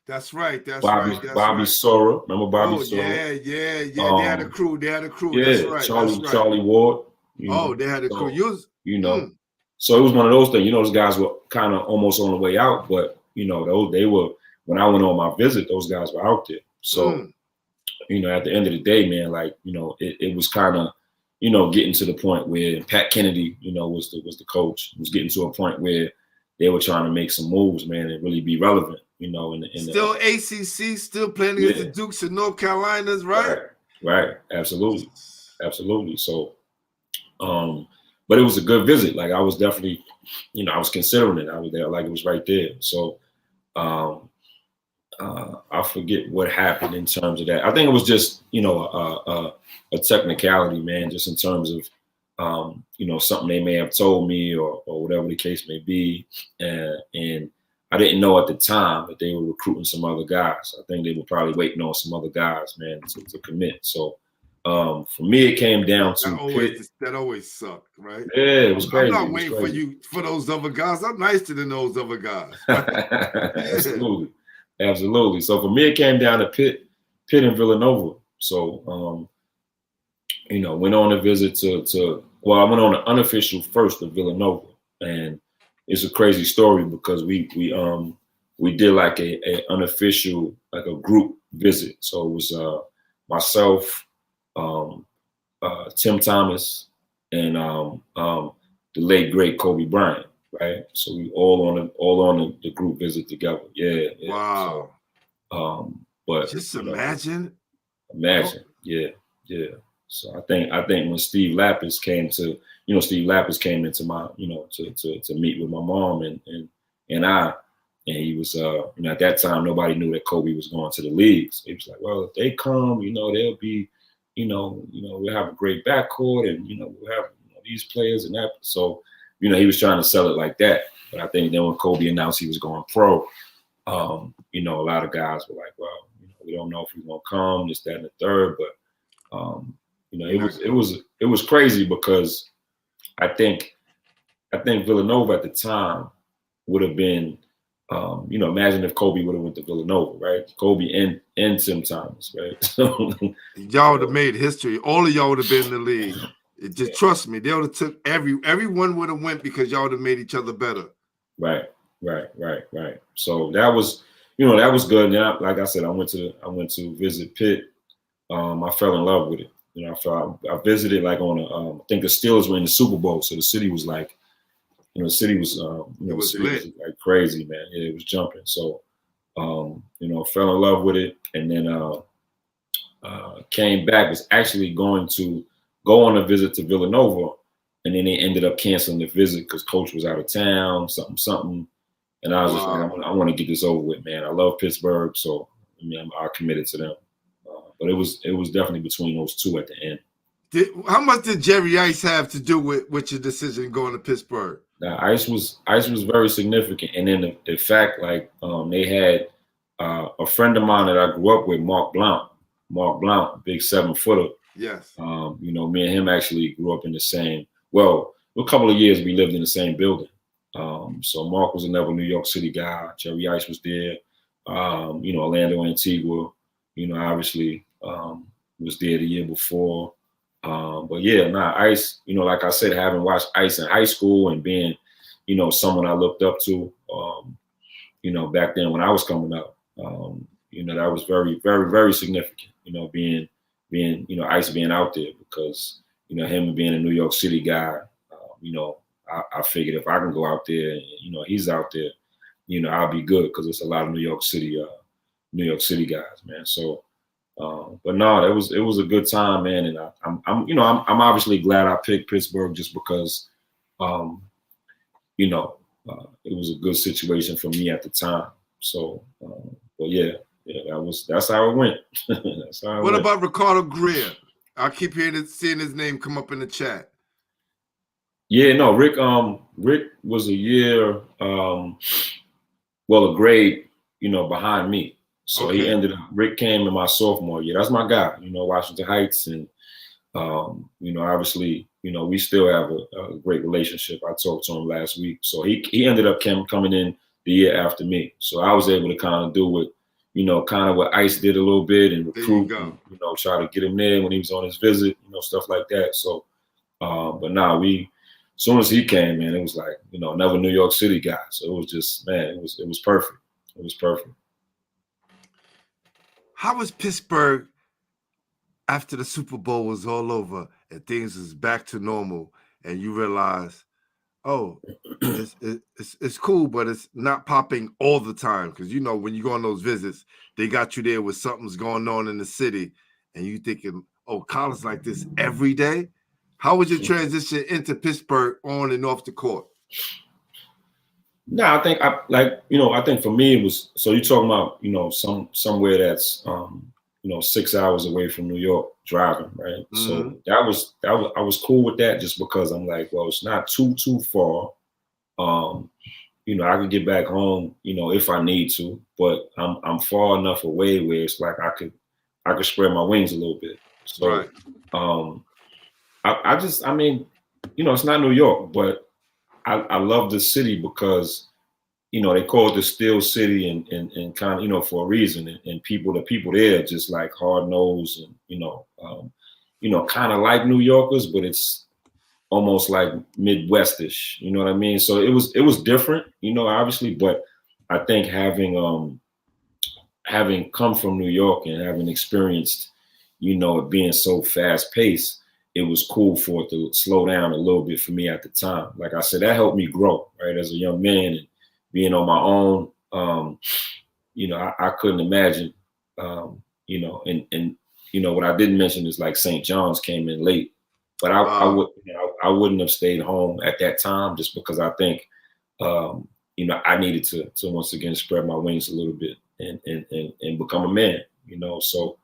That's right. Bobby Sora. Remember Bobby Sora? Yeah. They had a crew. Yeah, that's right. Charlie Ward. They had a crew. You know, so it was one of those things. You know, those guys were kind of almost on the way out, but you know, they were, when I went on my visit, those guys were out there. So, you know, at the end of the day, man, like, you know, it was kind of, you know, getting to the point where Pat Kennedy, you know, was the coach. It was getting to a point where they were trying to make some moves, man, and really be relevant, you know. Still ACC, still playing against the Dukes and North Carolinas, right? Right. Absolutely. So, but it was a good visit. Like I was definitely, you know, I was considering it. I was there, like it was right there. So, I forget what happened in terms of that. I think it was just, a technicality, man, just in terms of, something they may have told me or whatever the case may be. And I didn't know at the time that they were recruiting some other guys. I think they were probably waiting on some other guys, man, to commit. So for me, it came down to that always sucked, right? Yeah, it was crazy. I'm not waiting for those other guys. I'm nicer than those other guys. Absolutely. Absolutely. So for me, it came down to Pitt and Villanova. So, went on a visit I went on an unofficial first to Villanova, and it's a crazy story because we did like a unofficial, like a group visit. So it was myself, Tim Thomas, and the late great Kobe Bryant. Right, so we all on the group visit together. Yeah. Wow. So, but just imagine. Yeah. So I think when Steve Lapis came into my, to meet with my mom and he was, at that time nobody knew that Kobe was going to the league. So he was like, well, if they come, they'll be, we'll have a great backcourt and we'll have these players and that. So. He was trying to sell it like that. But I think then when Kobe announced he was going pro, a lot of guys were like, well, we don't know if he's going to come, this, that, and the third. But, it was crazy because I think Villanova at the time would have been, imagine if Kobe would have went to Villanova, right? Kobe and Tim Thomas, right? So, y'all would have made history. All of y'all would have been in the league. Trust me, they would have took everyone would have went because y'all would have made each other better. Right. So that was, that was good. And then, like I said, I went to visit Pitt. I fell in love with it. I visited like on I think the Steelers were in the Super Bowl, so the city was like, the city was, it was lit. Like crazy, man. Yeah, it was jumping. So, fell in love with it, and then came back. Was actually going to go on a visit to Villanova, and then they ended up canceling the visit because coach was out of town, something. And I was just like, I want to get this over with, man. I love Pittsburgh, so I committed to them. But it was definitely between those two at the end. How much did Jerry Ice have to do with your decision going to Pittsburgh? Now, Ice was very significant, and then the fact like they had a friend of mine that I grew up with, Mark Blount, big 7-footer. Yes. Me and him actually grew up in the same. Well, a couple of years we lived in the same building. So Mark was another New York City guy. Jerry Ice was there. Orlando Antigua. Obviously was there the year before. But yeah, Ice. Like I said, having watched Ice in high school and being, someone I looked up to. Back then when I was coming up, that was very, very, very significant. Being Ice being out there because, him being a New York City guy, I figured if I can go out there and, he's out there, I'll be good because it's a lot of New York City guys, man. So, but no, it was a good time, man. And I'm obviously glad I picked Pittsburgh just because, it was a good situation for me at the time. So, but yeah, that's how it went. What about Ricardo Greer? I keep seeing his name come up in the chat. Yeah, no, Rick was a year, a grade, behind me. So okay. Rick came in my sophomore year. That's my guy, Washington Heights. And, obviously, we still have a great relationship. I talked to him last week. So he ended up coming in the year after me. So I was able to kind of do what, kind of what Ice did a little bit and recruit, and, try to get him there when he was on his visit, stuff like that. So, but now as soon as he came, man, it was like, another New York City guy. So it was just, man, it was perfect. It was perfect. How was Pittsburgh after the Super Bowl was all over and things was back to normal and you realize, oh, it's cool, but it's not popping all the time. Because, when you go on those visits, they got you there with something's going on in the city and you thinking, oh, college like this every day? How was your transition into Pittsburgh on and off the court? No, I think I think for me it was, so you're talking about, somewhere that's 6 hours away from New York driving, right? Mm-hmm. So I was cool with that, just because I'm like, well, it's not too far. I could get back home, if I need to, but I'm far enough away where it's like I could spread my wings a little bit. So Right. I mean, it's not New York, but I love the city because, they call it the Steel City and kind of, for a reason. And the people there are just like hard nosed and, kind of like New Yorkers, but it's almost like Midwestish, you know what I mean? So it was different, obviously, but I think having come from New York and having experienced, it being so fast paced, it was cool for it to slow down a little bit for me at the time. Like I said, that helped me grow, right, as a young man, and being on my own. I couldn't imagine, and what I didn't mention is like St. John's came in late, but I wouldn't have stayed home at that time, just because I think, I needed to once again spread my wings a little bit and become a man, So,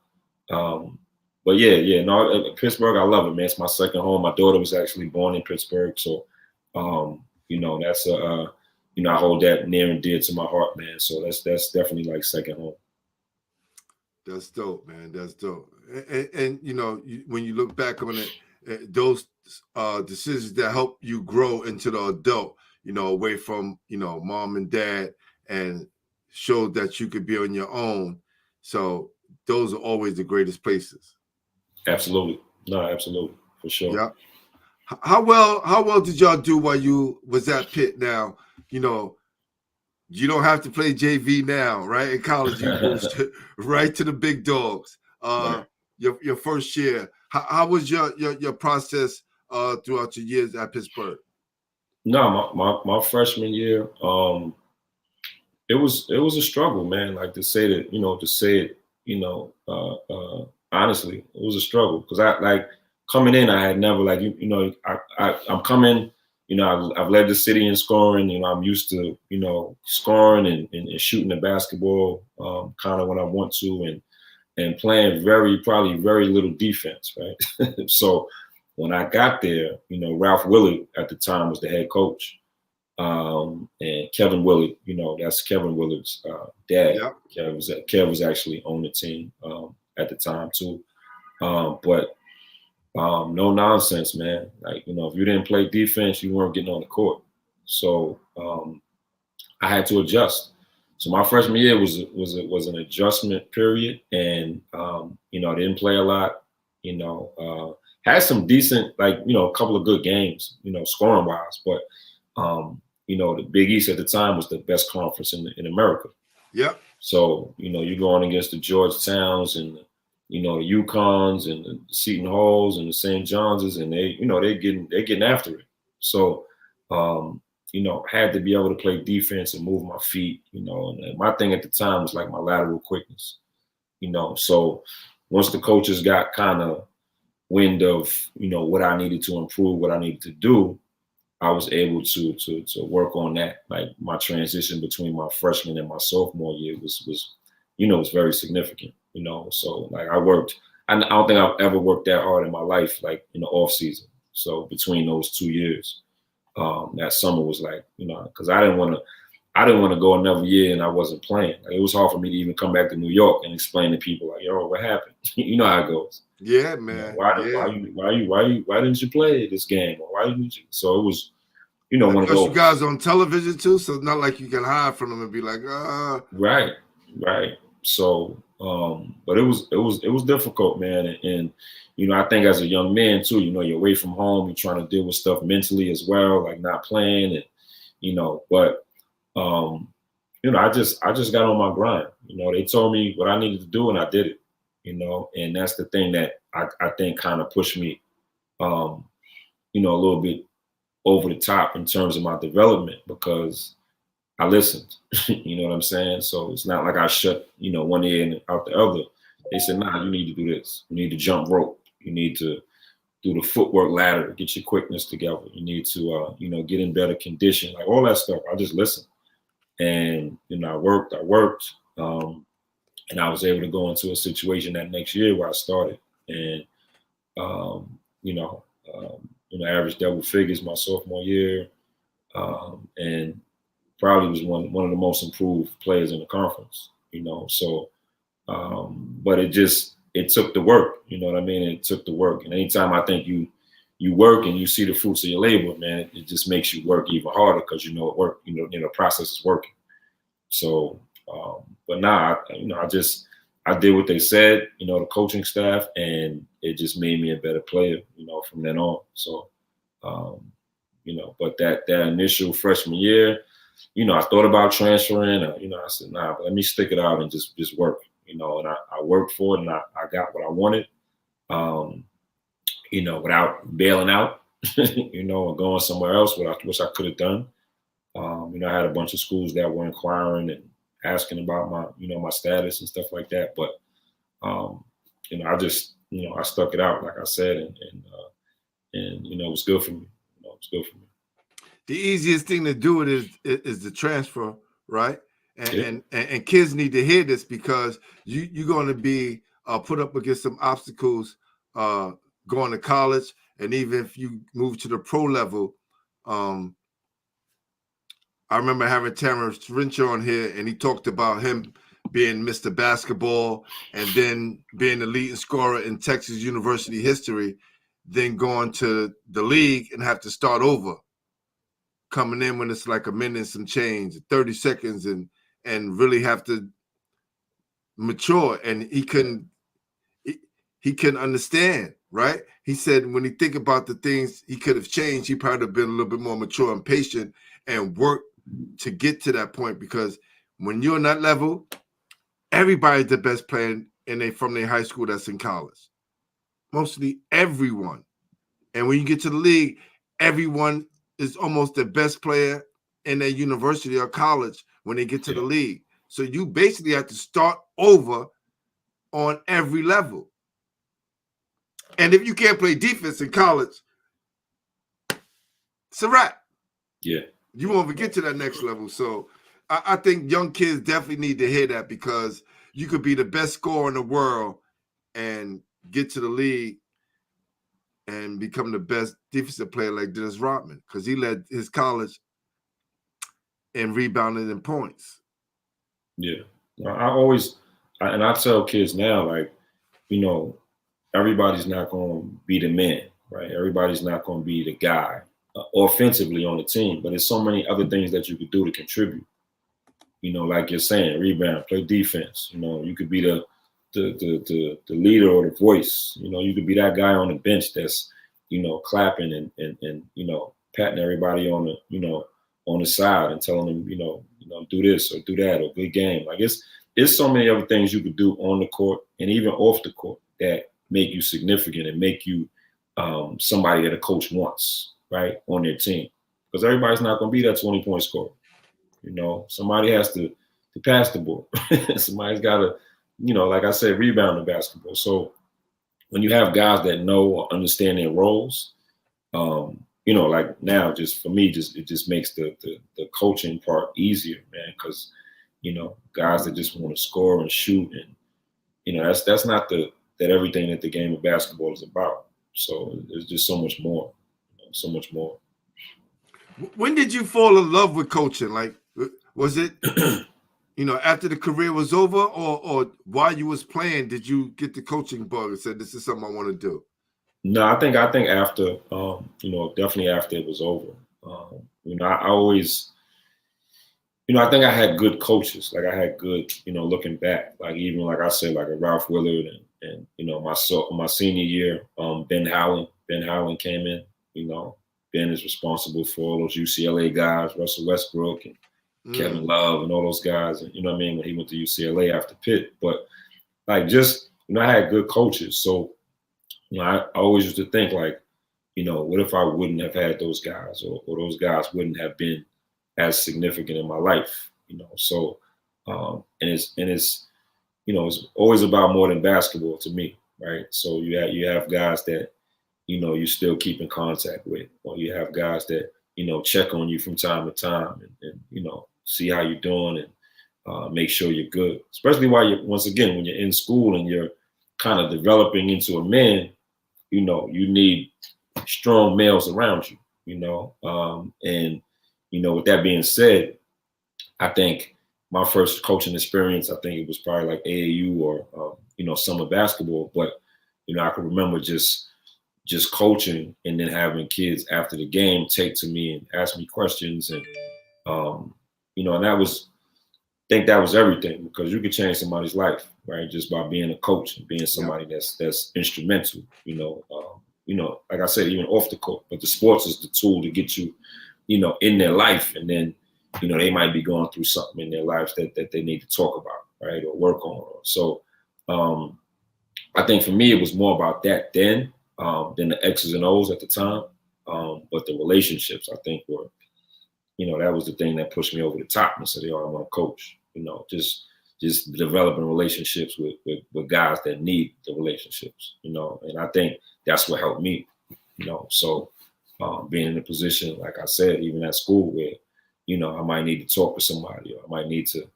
but no, Pittsburgh, I love it, man. It's my second home. My daughter was actually born in Pittsburgh, so that's I hold that near and dear to my heart, man. So that's definitely like second home. That's dope, man. That's dope. And when you look back on it, those decisions that help you grow into the adult, away from mom and dad, and show that you could be on your own. So those are always the greatest places. Absolutely. No, absolutely. For sure. Yeah. How well did y'all do while you was at Pitt? Now, you don't have to play JV now, right? In college, you moved right to the big dogs. Right. Your first year. How was your process throughout your years at Pittsburgh? No, my freshman year, it was a struggle, man. Like to say it, honestly, it was a struggle, because I, like, coming in, I had never, like, I'm coming, I've led the city in scoring, I'm used to, scoring and shooting the basketball, kind of when I want to, and playing probably very little defense, right? So when I got there, Ralph Willard at the time was the head coach. And Kevin Willard, that's Kevin Willard's dad. Yep. Kev was actually on the team at the time too. But no nonsense, man. Like, if you didn't play defense, you weren't getting on the court. So I had to adjust. So my freshman year was an adjustment period, and I didn't play a lot. Had some decent, like, a couple of good games, scoring wise, but the Big East at the time was the best conference in America. Yep. So, you're going against the Georgetowns and the UConns and the Seton Halls and the St. John's, and they're getting after it. So, had to be able to play defense and move my feet, and my thing at the time was like my lateral quickness, So once the coaches got kind of wind of, what I needed to improve, what I needed to do, I was able to work on that. Like, my transition between my freshman and my sophomore year was very significant, So, like, I don't think I've ever worked that hard in my life, like in the off season. So between those 2 years, that summer was like, because I didn't want to go another year and I wasn't playing. Like, it was hard for me to even come back to New York and explain to people, like, yo, what happened? You know how it goes. Yeah, man. Why didn't you play this game? Or why didn't you? So it was, one of those. You guys on television too, so it's not like you can hide from them and be like, Right. So, but it was difficult, man, and I think as a young man too, you're away from home, you're trying to deal with stuff mentally as well, like not playing, and but I just got on my grind. They told me what I needed to do, and I did it. And that's the thing that I think kind of pushed me, a little bit over the top in terms of my development, because I listened. You know what I'm saying? So it's not like I shut, one ear and out the other. They said, nah, you need to do this. You need to jump rope. You need to do the footwork ladder, get your quickness together. You need to, get in better condition, like all that stuff. I just listened. And, you know, I worked, and I was able to go into a situation that next year where I started, and, averaged double figures my sophomore year, and probably was one of the most improved players in the conference, you know. So, but it took the work, you know what I mean? It took the work. And anytime I think you work and you see the fruits of your labor, man, it just makes you work even harder because you know it worked, you know, the process is working. So, but now, I did what they said, you know, the coaching staff, and it just made me a better player, you know, from then on. So, but that initial freshman year, you know, I thought about transferring, I said, nah, but let me stick it out and just work, you know, and I worked for it, and I got what I wanted, without bailing out, you know, or going somewhere else, which I could have done. I had a bunch of schools that were inquiring and asking about my status and stuff like that. But, I stuck it out, like I said, and it was good for me. You know, it was good for me. The easiest thing to do is the transfer, right? And kids need to hear this because you're going to be put up against some obstacles going to college, and even if you move to the pro level. I remember having Terrence Rincher on here, and he talked about him being Mr. Basketball and then being the leading scorer in Texas University history, then going to the league and have to start over, coming in when it's like a minute and some change, 30 seconds, and really have to mature. And he couldn't understand, right? He said when he think about the things he could have changed, he probably have been a little bit more mature and patient and worked to get to that point, because when you're on that level, everybody's the best player from their high school that's in college. Mostly everyone. And when you get to the league, everyone is almost the best player in their university or college when they get to the league. So you basically have to start over on every level. And if you can't play defense in college, it's a wrap. Yeah. You won't even get to that next level. So I think young kids definitely need to hear that, because you could be the best scorer in the world and get to the league and become the best defensive player like Dennis Rodman, because he led his college in rebounding and points. Yeah. I tell kids now, like, you know, everybody's not going to be the man, right? Everybody's not going to be the guy offensively on the team, but there's so many other things that you could do to contribute. You know, like you're saying, rebound, play defense. You know, you could be the leader or the voice. You know, you could be that guy on the bench that's, you know, clapping and you know, patting everybody on the side and telling them, you know, do this or do that, or good game. Like it's so many other things you could do on the court and even off the court that make you significant and make you somebody that a coach wants, right, on their team. Because everybody's not going to be that 20-point scorer. You know, somebody has to pass the ball. Somebody's got to, you know, like I said, rebound in basketball. So when you have guys that know or understand their roles, you know, like now, just for me, it just makes the coaching part easier, man. Because, you know, guys that just want to score and shoot, and, you know, that's not that everything that the game of basketball is about. So there's just so much more, you know, so much more. When did you fall in love with coaching? Like, was it, you know, after the career was over, or while you was playing, did you get the coaching bug and said, this is something I want to do? No, I think after, you know, definitely after it was over. You know, I always, you know, I think I had good coaches. Like I had good, you know, looking back, like even like I said, like a Ralph Willard and you know, my senior year, Ben Howland came in. You know, Ben is responsible for all those UCLA guys, Russell Westbrook and Kevin Love and all those guys. And, you know what I mean, when he went to UCLA after Pitt. But like, just, you know, I had good coaches. So, you know, I always used to think like, you know, what if I wouldn't have had those guys, or those guys wouldn't have been as significant in my life, you know? So, and it's, you know, it's always about more than basketball to me, right? So you have guys that, you know, you still keep in contact with, or you have guys that, you know, check on you from time to time, and you know, see how you're doing and make sure you're good. Especially while once again, when you're in school and you're kind of developing into a man, you know, you need strong males around you, you know. And, you know, with that being said, I think my first coaching experience, I think it was probably like AAU or, you know, summer basketball. But, you know, I can remember just coaching and then having kids after the game take to me and ask me questions. And, you know, and I think that was everything, because you could change somebody's life, right? Just by being a coach and being somebody that's instrumental, you know, like I said, even off the court, but the sports is the tool to get you, you know, in their life. And then, you know, they might be going through something in their lives that they need to talk about, right, or work on. So I think for me, it was more about that then than the X's and O's at the time. But the relationships, I think, were, you know, that was the thing that pushed me over the top and said, yo, I want to coach, you know, just developing relationships with guys that need the relationships, you know. And I think that's what helped me, you know. So being in a position, like I said, even at school, where, you know, I might need to talk to somebody, or I might need to,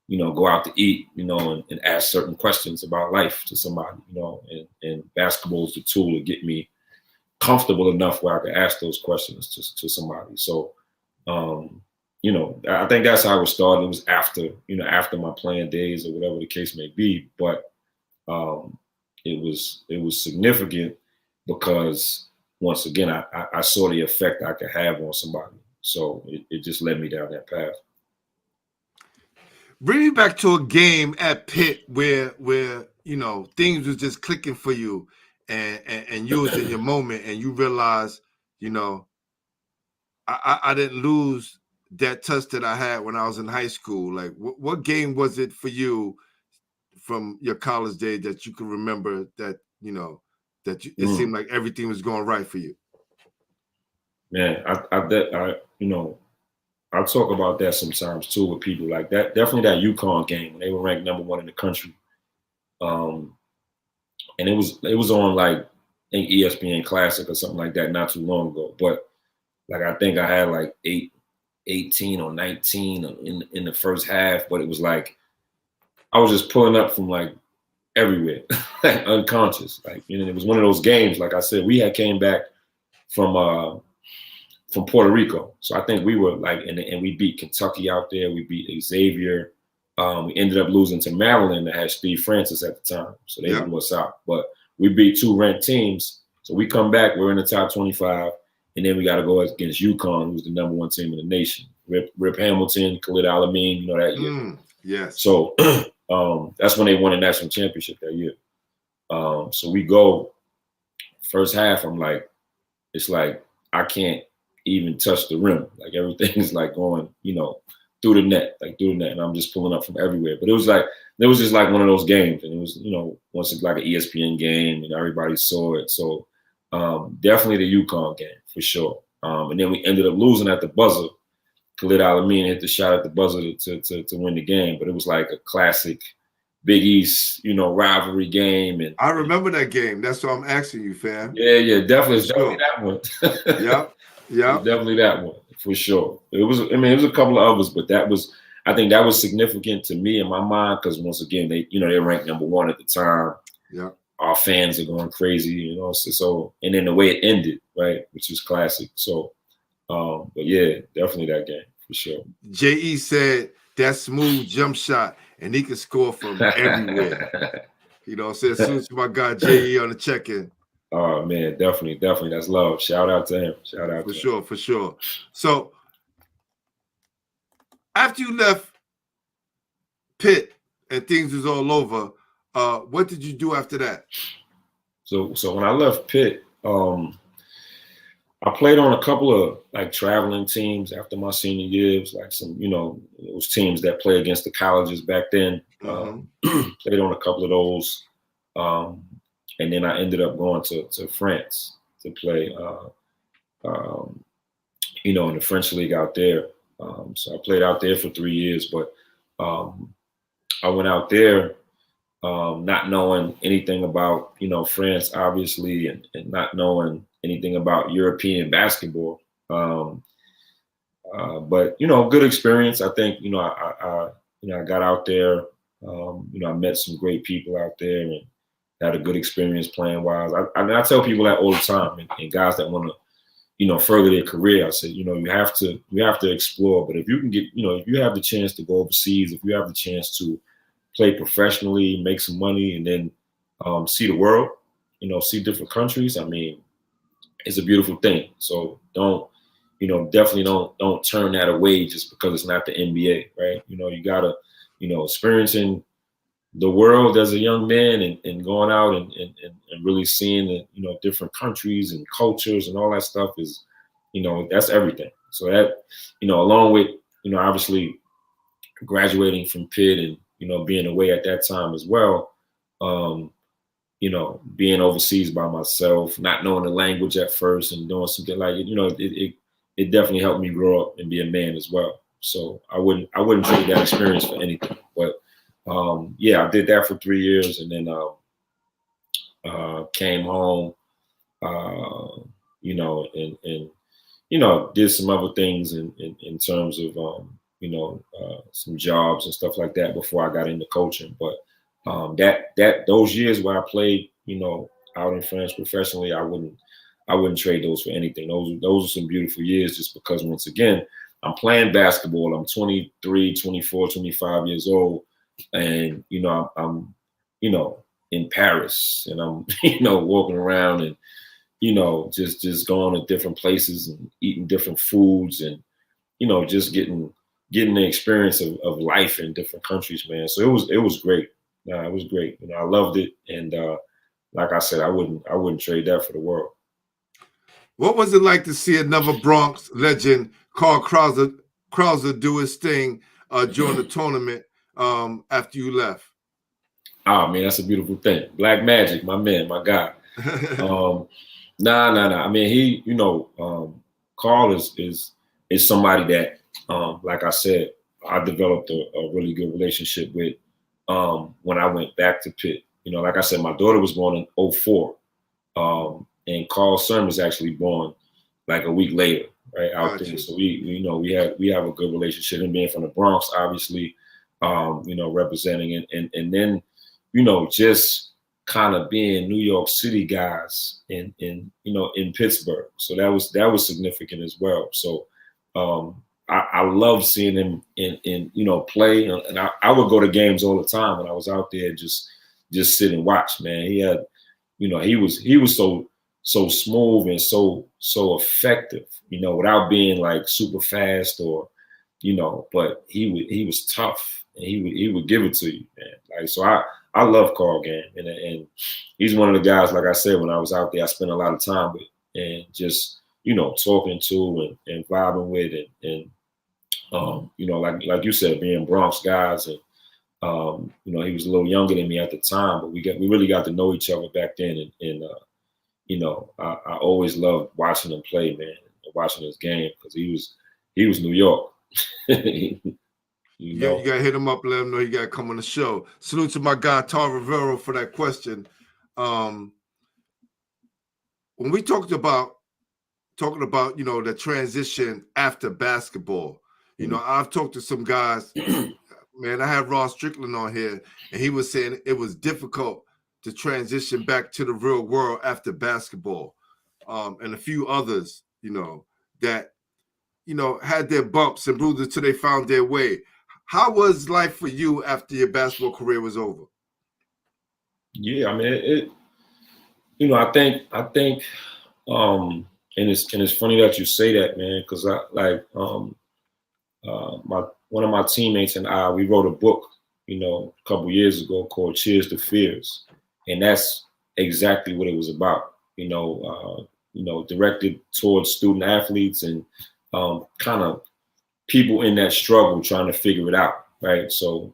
you know, go out to eat, you know, and ask certain questions about life to somebody, you know, and basketball is the tool to get me comfortable enough where I can ask those questions to somebody. So, you know, I think that's how it started. It was after, you know, after my playing days or whatever the case may be. But it was significant because, once again, I saw the effect I could have on somebody. So it just led me down that path. Bring me back to a game at Pitt where you know, things was just clicking for you, and you was in your moment, and you realized, you know, I didn't lose that touch that I had when I was in high school. Like, what game was it for you from your college days that you can remember that, you know, it seemed like everything was going right for you? Man, I you know, I talk about that sometimes too with people, like that. Definitely that UConn game when they were ranked #1 in the country, and it was on, like, I think ESPN Classic or something like that not too long ago. But like, I think I had like 18 or 19 in the first half, but it was like I was just pulling up from like everywhere, like unconscious. Like, you know, it was one of those games. Like I said, we had came back from Puerto Rico. So I think we were like, and we beat Kentucky out there. We beat Xavier. We ended up losing to Maryland that had Steve Francis at the time. So they blew us out. But we beat 2 ranked teams. So we come back, we're in the top 25. And then we got to go against UConn, who's the #1 team in the nation. Rip Hamilton, Khalid Al-Amin, you know, that year. Yes. So that's when they won a national championship that year. So we go first half, I'm like, it's like I can't even touch the rim. Like, everything's like going, you know, through the net, and I'm just pulling up from everywhere. But it was just like one of those games, and it was, you know, once it's like an ESPN game and everybody saw it. So definitely the UConn game for sure. And then we ended up losing at the buzzer. Khalid Al-Amin hit the shot at the buzzer to win the game, but it was like a classic Big East, you know, rivalry game. And I remember that game. That's what I'm asking you, fam. Yeah, definitely that one. Yeah, definitely that one for sure. It was a couple of others, but I think that was significant to me in my mind, because once again, they're ranked #1 at the time. Yeah, our fans are going crazy, you know. So and then the way it ended, right, which was classic. So, but yeah, definitely that game for sure. JE said that smooth jump shot, and he can score from everywhere. You know, so as soon as my guy JE on the check-in. Oh man, definitely. That's love. Shout out to him. For sure. So after you left Pitt and things was all over, what did you do after that? So when I left Pitt, I played on a couple of like traveling teams after my senior years, like some, you know, those teams that play against the colleges back then. Played on a couple of those. And then I ended up going to France to play, you know, in the French league out there. So I played out there for 3 years, but I went out there not knowing anything about, you know, France, obviously, and not knowing anything about European basketball. But good experience. I think I got out there. I met some great people out there and had a good experience playing wise. I tell people that all the time, and guys that want to further their career. I said, you have to explore. But if you can get, if you have the chance to go overseas, if you have the chance to play professionally, make some money, and then see the world, see different countries. I mean, it's a beautiful thing. So definitely don't turn that away just because it's not the NBA, right? You gotta, experiencing the world as a young man and going out and really seeing the, different countries and cultures and all that stuff is, that's everything. So that, along with, obviously graduating from Pitt and, being away at that time as well, being overseas by myself, not knowing the language at first and doing something like it, it definitely helped me grow up and be a man as well. So I wouldn't trade that experience for anything. But I did that for 3 years and then came home, and did some other things in terms of some jobs and stuff like that before I got into coaching. But those years where I played, out in France professionally, I wouldn't trade those for anything. Those are some beautiful years just because, once again, I'm playing basketball. I'm 23, 24, 25 years old. And, I'm in Paris and I'm, walking around and, just going to different places and eating different foods and, just getting the experience of life in different countries, man. So it was great. It was great. I loved it. And like I said, I wouldn't trade that for the world. What was it like to see another Bronx legend, Carl Krauser, do his thing during the tournament after you left? Oh, man, that's a beautiful thing. Black Magic, my man, my guy. Nah. I mean, he, Carl is somebody that, like I said, I developed a really good relationship with when I went back to Pitt. Like I said, my daughter was born in 2004. And Carl Serm was actually born like a week later, right out there. So we have a good relationship. And being from the Bronx, obviously, representing and then, just kind of being New York City guys in Pittsburgh. So that was significant as well. So I loved seeing him in play, and I would go to games all the time when I was out there, just sit and watch. Man, he had, he was so smooth and so effective, without being like super fast or, but he was tough and he would give it to you, man. Like, so I love Carl Game and he's one of the guys, like I said, when I was out there, I spent a lot of time with and just, talking to and vibing with and like you said, being Bronx guys and, he was a little younger than me at the time, but we really got to know each other back then. And I always loved watching him play, man, watching his game because he was New York. You gotta hit him up, let him know you gotta come on the show. Salute to my guy Tar Rivero for that question. When we talking about the transition after basketball, I've talked to some guys. Man, I had Ross Strickland on here, and he was saying it was difficult to transition back to the real world after basketball, and a few others, that, had their bumps and bruises till they found their way. How was life for you after your basketball career was over? Yeah, I mean, I think, and it's funny that you say that, man, because one of my teammates and I, we wrote a book, a couple years ago called Cheers to Fears. And that's exactly what it was about, directed towards student athletes and kind of people in that struggle trying to figure it out, right? So,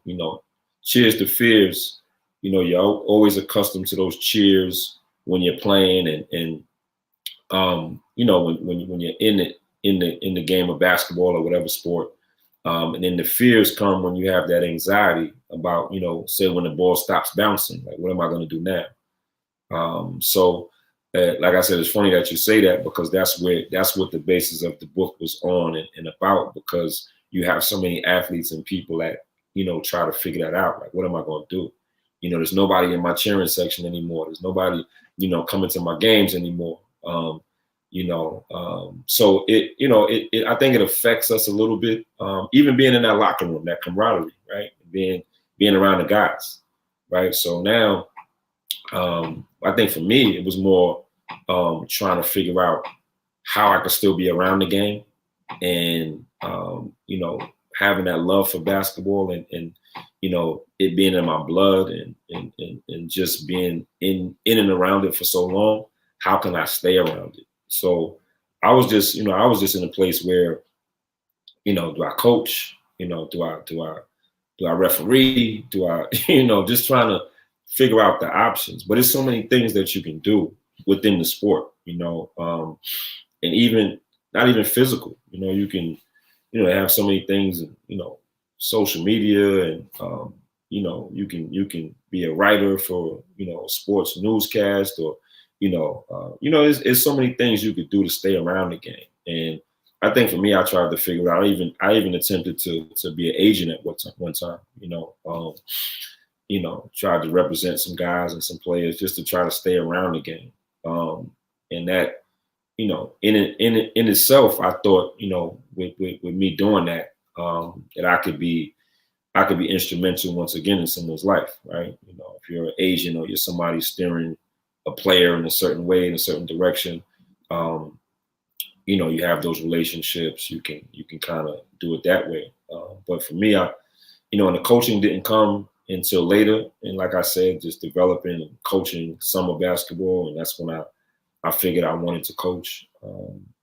Cheers to Fears, you're always accustomed to those cheers when you're playing and when you're in the game of basketball or whatever sport. And then the fears come when you have that anxiety about, say when the ball stops bouncing, like, what am I going to do now? So like I said, it's funny that you say that, because that's what the basis of the book was on and about, because you have so many athletes and people that, try to figure that out. Like, what am I going to do? There's nobody in my cheering section anymore. There's nobody, coming to my games anymore. So I think it affects us a little bit. Even being in that locker room, that camaraderie, right? Being around the guys, right? So now, I think for me, it was more trying to figure out how I could still be around the game, and having that love for basketball, and it being in my blood, and just being in and around it for so long. How can I stay around it? So I was just in a place where, do I coach? Do I referee? Do I, just trying to figure out the options. But there's so many things that you can do within the sport, and even not even physical. You can, have so many things, social media, and you can be a writer for a sports newscast, or it's so many things you could do to stay around the game. And I think for me, I tried to figure out. I even attempted to be an agent at one time. Tried to represent some guys and some players just to try to stay around the game. And that, in itself, I thought, with me doing that, that I could be instrumental once again in someone's life, right? If you're an agent or you're somebody steering a player in a certain way, in a certain direction, you have those relationships. You can kind of do it that way. But for me, and the coaching didn't come until later. And like I said, just developing and coaching summer basketball. And that's when I figured I wanted to coach.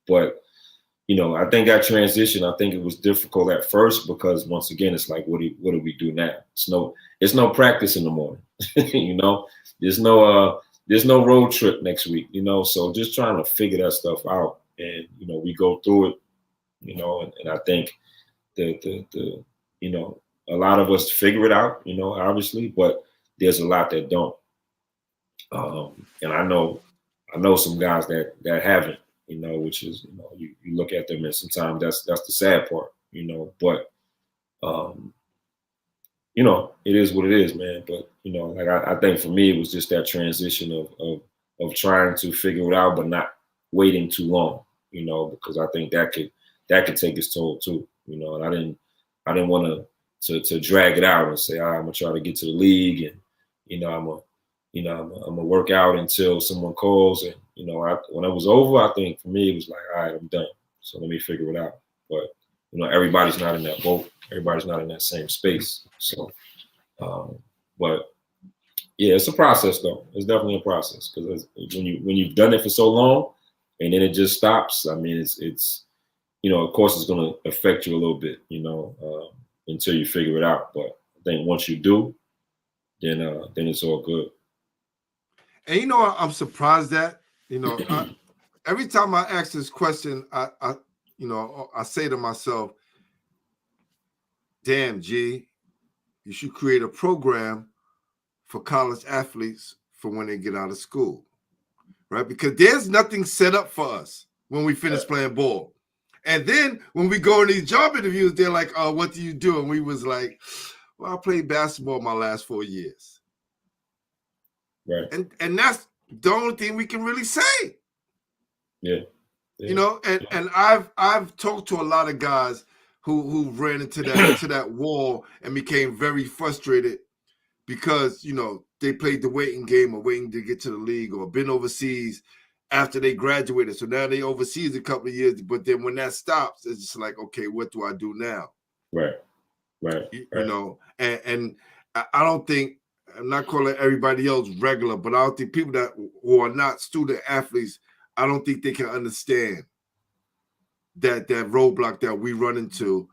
But, I think that transition, I think it was difficult at first, because once again, it's like, what do we do now? It's no practice in the morning. There's no road trip next week, so just trying to figure that stuff out. And, we go through it, and I think the a lot of us figure it out, obviously, but there's a lot that don't. And I know some guys that haven't, which is, you look at them and sometimes that's the sad part, but, it is what it is, man. But, like I think for me, it was just that transition of trying to figure it out, but not waiting too long, because I think that could take its toll too, and I didn't want to drag it out and say, all right, I'm gonna try to get to the league, and I'm gonna work out until someone calls. And when it was over, I think for me it was like, all right, I'm done. So let me figure it out. But everybody's not in that boat. Everybody's not in that same space. So, but yeah, it's a process though. It's definitely a process, because when you've done it for so long, and then it just stops. I mean, it's of course it's gonna affect you a little bit, until you figure it out. But I think once you do, then it's all good. And I'm surprised that every time I ask this question, I say to myself, damn, G, you should create a program for college athletes for when they get out of school, right? Because there's nothing set up for us when we finish playing ball. And then when we go in these job interviews, they're like, oh, what do you do? And we was like, well, I played basketball my last 4 years. Right. And that's the only thing we can really say. Yeah. And I've talked to a lot of guys who ran into that wall and became very frustrated because, they played the waiting game or waiting to get to the league, or been overseas after they graduated. So now they overseas a couple of years, but then when that stops, it's just like, okay, what do I do now? Right. And I don't think, I'm not calling everybody else regular, but I don't think people who are not student athletes, I don't think they can understand that roadblock that we run into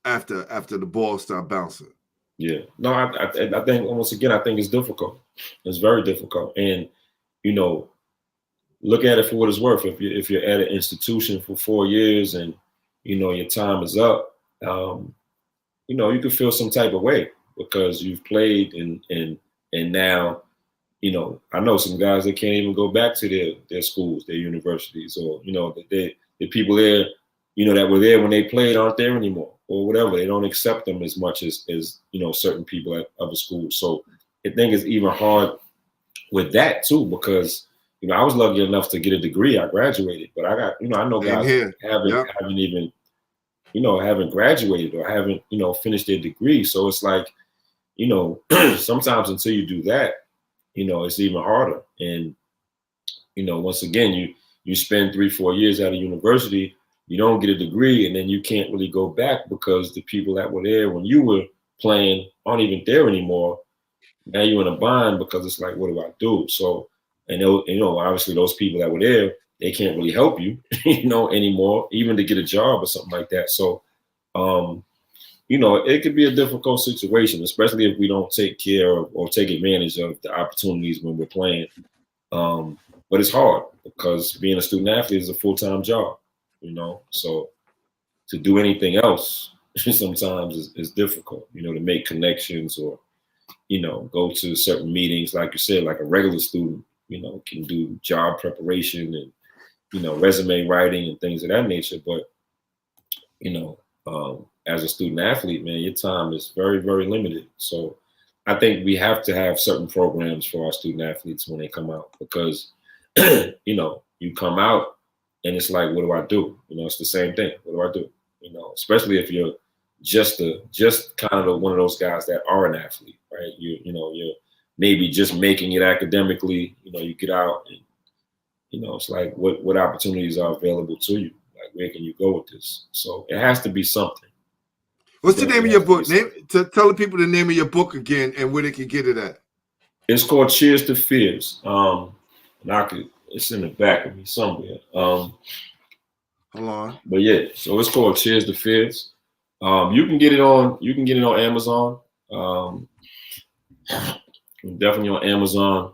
after the ball start bouncing. Yeah. No, I think once again, I think it's difficult. It's very difficult. And, look at it for what it's worth. If you're at an institution for 4 years and, your time is up, you can feel some type of way because you've played and now, you know, I know some guys that can't even go back to their schools, their universities, or, you know, the people there, you know, that were there when they played aren't there anymore, or whatever. They don't accept them as much as you know, certain people at other schools. So I think it's even hard with that too, because, you know, I was lucky enough to get a degree. I graduated, but I got, you know, I know guys haven't even, you know, haven't graduated or haven't, you know, finished their degree. So it's like, you know, sometimes until you do that, you know, it's even harder. And, you know, once again, you spend 3-4 years at a university, you don't get a degree, and then you can't really go back because the people that were there when you were playing aren't even there anymore. Now you're in a bind because it's like, what do I do? So, and you know, obviously those people that were there, they can't really help you, you know, anymore, even to get a job or something like that. So, you know, it could be a difficult situation, especially if we don't take care of or take advantage of the opportunities when we're playing. But it's hard because being a student athlete is a full-time job, you know. So to do anything else sometimes is difficult, you know, to make connections or, you know, go to certain meetings, like you said, like a regular student, you know, can do job preparation and, you know, resume writing and things of that nature. But, you know, as a student athlete, man, your time is very, very limited. So I think we have to have certain programs for our student athletes when they come out, because, you know, you come out and it's like, what do I do? You know, it's the same thing. What do I do? You know, especially if you're just kind of one of those guys that are an athlete, right? You know, you're maybe just making it academically, you know, you get out and, you know, it's like, what opportunities are available to you? Like, where can you go with this? So it has to be something. What's the name of your book? Tell the people the name of your book again and where they can get it at. It's called Cheers to Fears. It's in the back of me somewhere. Hold on. But yeah, so it's called Cheers to Fears. You can get it on Amazon. Definitely on Amazon.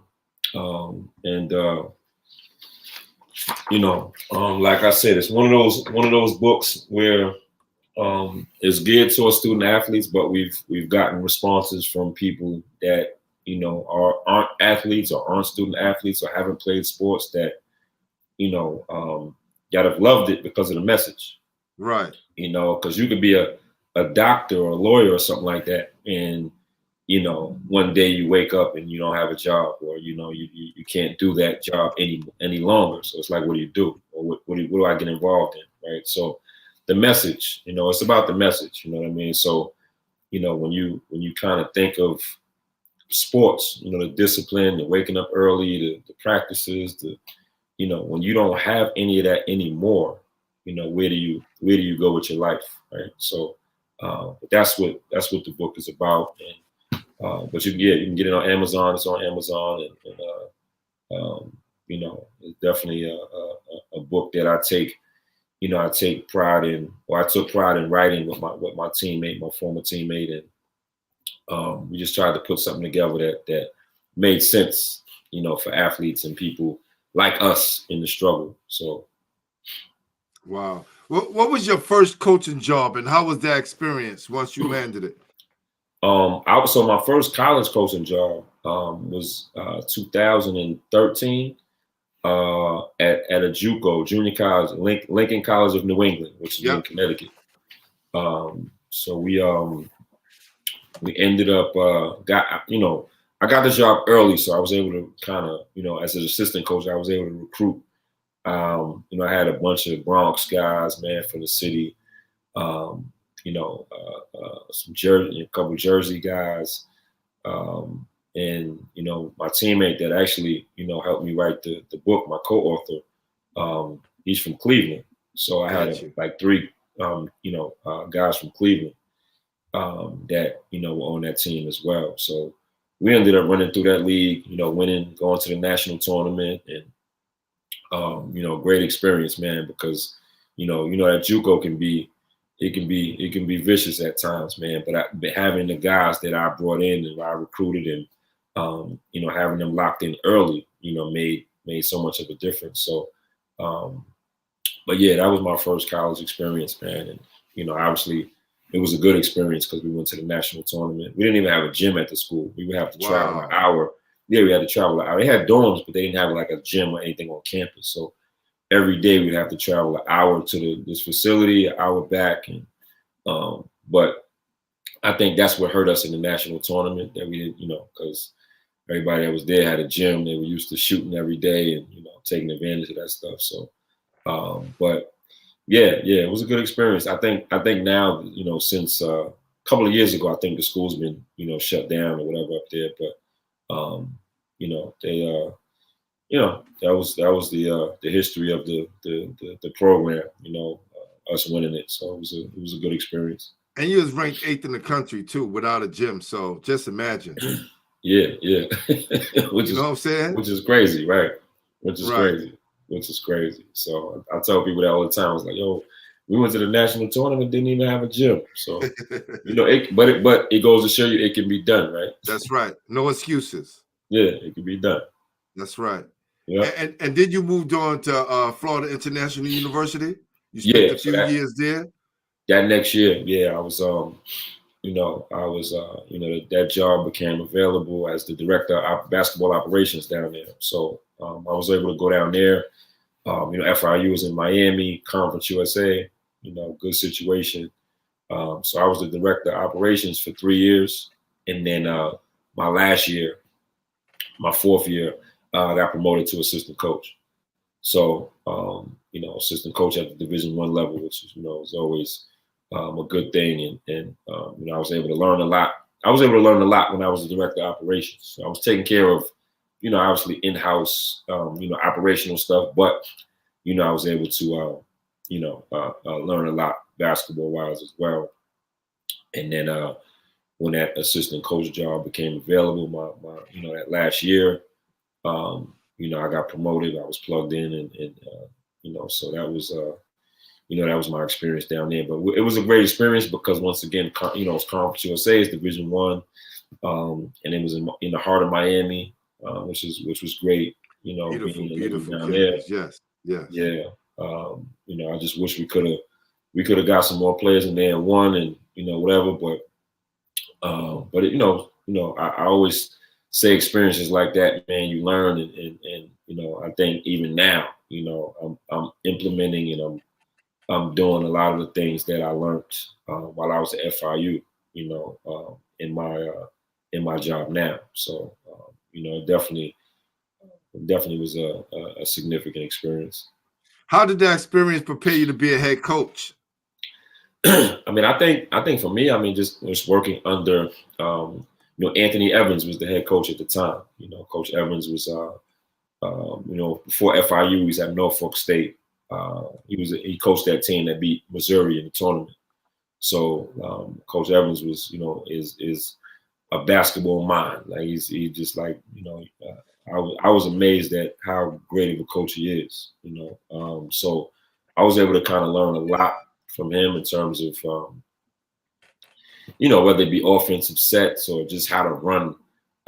You know, like I said, it's one of those books where it's geared towards student athletes, but we've gotten responses from people that, you know, aren't athletes or aren't student athletes or haven't played sports that, you know, that have loved it because of the message. Right. You know, because you could be a doctor or a lawyer or something like that, and, you know, one day you wake up and you don't have a job, or, you know, you can't do that job any longer. So it's like, what do you do? Or what do I get involved in? Right. So the message, you know, it's about the message, you know what I mean? So, you know, when you kind of think of sports, you know, the discipline, the waking up early, the practices, you know, when you don't have any of that anymore, you know, where do you go with your life? Right. So but that's what the book is about. And but you can get it on Amazon. It's on Amazon, and you know, it's definitely a book that I take pride in, or I took pride in writing with my teammate, my former teammate, and we just tried to put something together that made sense, you know, for athletes and people like us in the struggle. So, wow. What was your first coaching job, and how was that experience once you landed it? So my first college coaching job was 2013 at a JUCO, junior college, Lincoln College of New England, which is in Connecticut. So we ended up I got the job early, so I was able to kind of, you know, as an assistant coach, I was able to recruit. You know, I had a bunch of Bronx guys, man, from the city. You know, a couple Jersey guys, and, you know, my teammate that actually, you know, helped me write the book, my co-author, he's from Cleveland. So I had like three, you know, guys from Cleveland that, you know, were on that team as well. So we ended up running through that league, you know, going to the national tournament, and, you know, great experience, man, because, you know, that JUCO can be vicious at times, man. But having the guys that I brought in and I recruited, and you know, having them locked in early, you know, made so much of a difference. So, but yeah, that was my first college experience, man. And, you know, obviously it was a good experience because we went to the national tournament. We didn't even have a gym at the school. We would have to travel an hour Yeah, we had to travel an hour. They had dorms, but they didn't have like a gym or anything on campus. So every day we'd have to travel an hour to this facility, an hour back. And but I think that's what hurt us in the national tournament, that we didn't, because everybody that was there had a gym. They were used to shooting every day and, taking advantage of that stuff. So, but yeah, it was a good experience. I think now, since a couple of years ago, I think the school's been, shut down or whatever up there. But, they, that was the history of the program, us winning it. So it was a good experience. And you was ranked 8th in the country too, without a gym. So just imagine. Yeah. Which you know what I'm saying? Which is crazy, right? Which is crazy. So I tell people that all the time. I was like, yo, we went to the national tournament, didn't even have a gym. So but it goes to show you it can be done, right? That's right. No excuses. Yeah, it can be done. That's right. Yeah. And then you moved on to Florida International University. You spent a few years there. That next year, I was that job became available as the director of basketball operations down there. So I was able to go down there. FIU was in Miami, Conference USA, good situation. So I was the director of operations for 3 years. And then my last year, my 4th year, I got promoted to assistant coach. So, assistant coach at the Division I level, which is always a good thing. And I was able to learn a lot. I was able to learn a lot when I was the director of operations. So I was taking care of, obviously in-house, operational stuff, but, I was able to, learn a lot basketball-wise as well. And then when that assistant coach job became available, my that last year, I got promoted. I was plugged in, and so that was that was my experience down there. But it was a great experience because once again, it's Conference USA, it's Division I, and it was in the heart of Miami, which was great. Beautiful down there. Yes. Yeah. I just wish we could have got some more players in there and won, and whatever. But I always say experiences like that, man, you learn, and I think even now, I'm implementing and I'm doing a lot of the things that I learned while I was at FIU, in my job now. So it definitely was a significant experience. How did that experience prepare you to be a head coach? I think for me, just working under, Anthony Evans was the head coach at the time. Coach Evans was, before FIU, he was at Norfolk State. He coached that team that beat Missouri in the tournament. So Coach Evans was, is a basketball mind. Like he's just like, I was amazed at how great of a coach he is. So I was able to kind of learn a lot from him in terms of, whether it be offensive sets or just how to run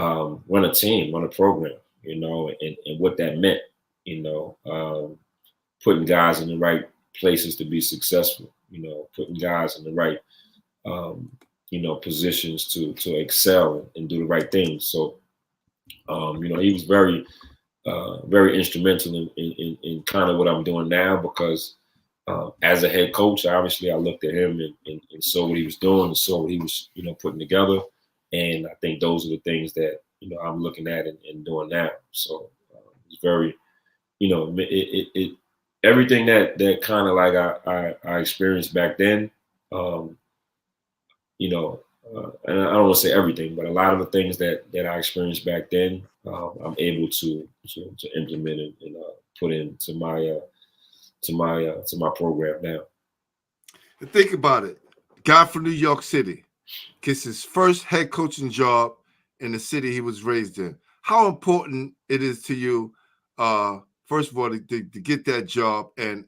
a team, run a program, and what that meant, putting guys in the right places to be successful, putting guys in the right, positions to excel and do the right things. So, he was very, very instrumental in kind of what I'm doing now because as a head coach, obviously I looked at him and saw what he was doing and saw what he was, putting together. And I think those are the things that, I'm looking at and doing now. So it's very, everything that kind of like I experienced back then, and I don't want to say everything, but a lot of the things that I experienced back then, I'm able to implement and put into my program now. And think about it. Guy from New York City gets his first head coaching job in the city he was raised in. How important it is to you, first of all, to get that job, and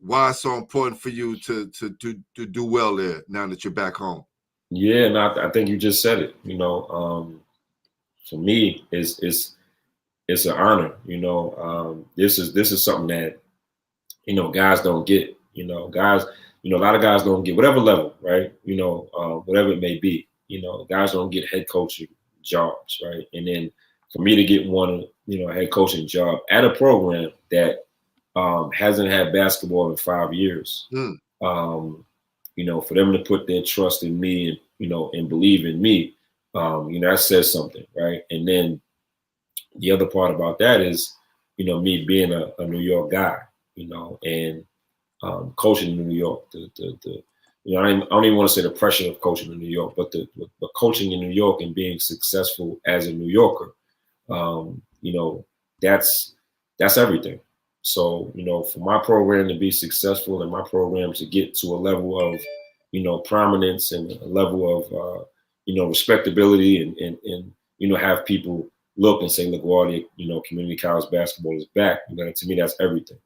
why it's so important for you to do well there now that you're back home? Yeah, and I think you just said it. For me, it's an honor. This is something that guys don't get. Guys, a lot of guys don't get whatever level, right? Whatever it may be. Guys don't get head coaching jobs, right? And then for me to get one, a head coaching job at a program that hasn't had basketball in 5 years, for them to put their trust in me and believe in me, that says something, right? And then the other part about that is, me being a New York guy, and coaching in New York, I don't even want to say the pressure of coaching in New York, but the coaching in New York and being successful as a New Yorker, that's everything. So, for my program to be successful and my program to get to a level of, prominence and a level of, respectability and have people look and say, Laguardia, community college basketball is back. To me, that's everything.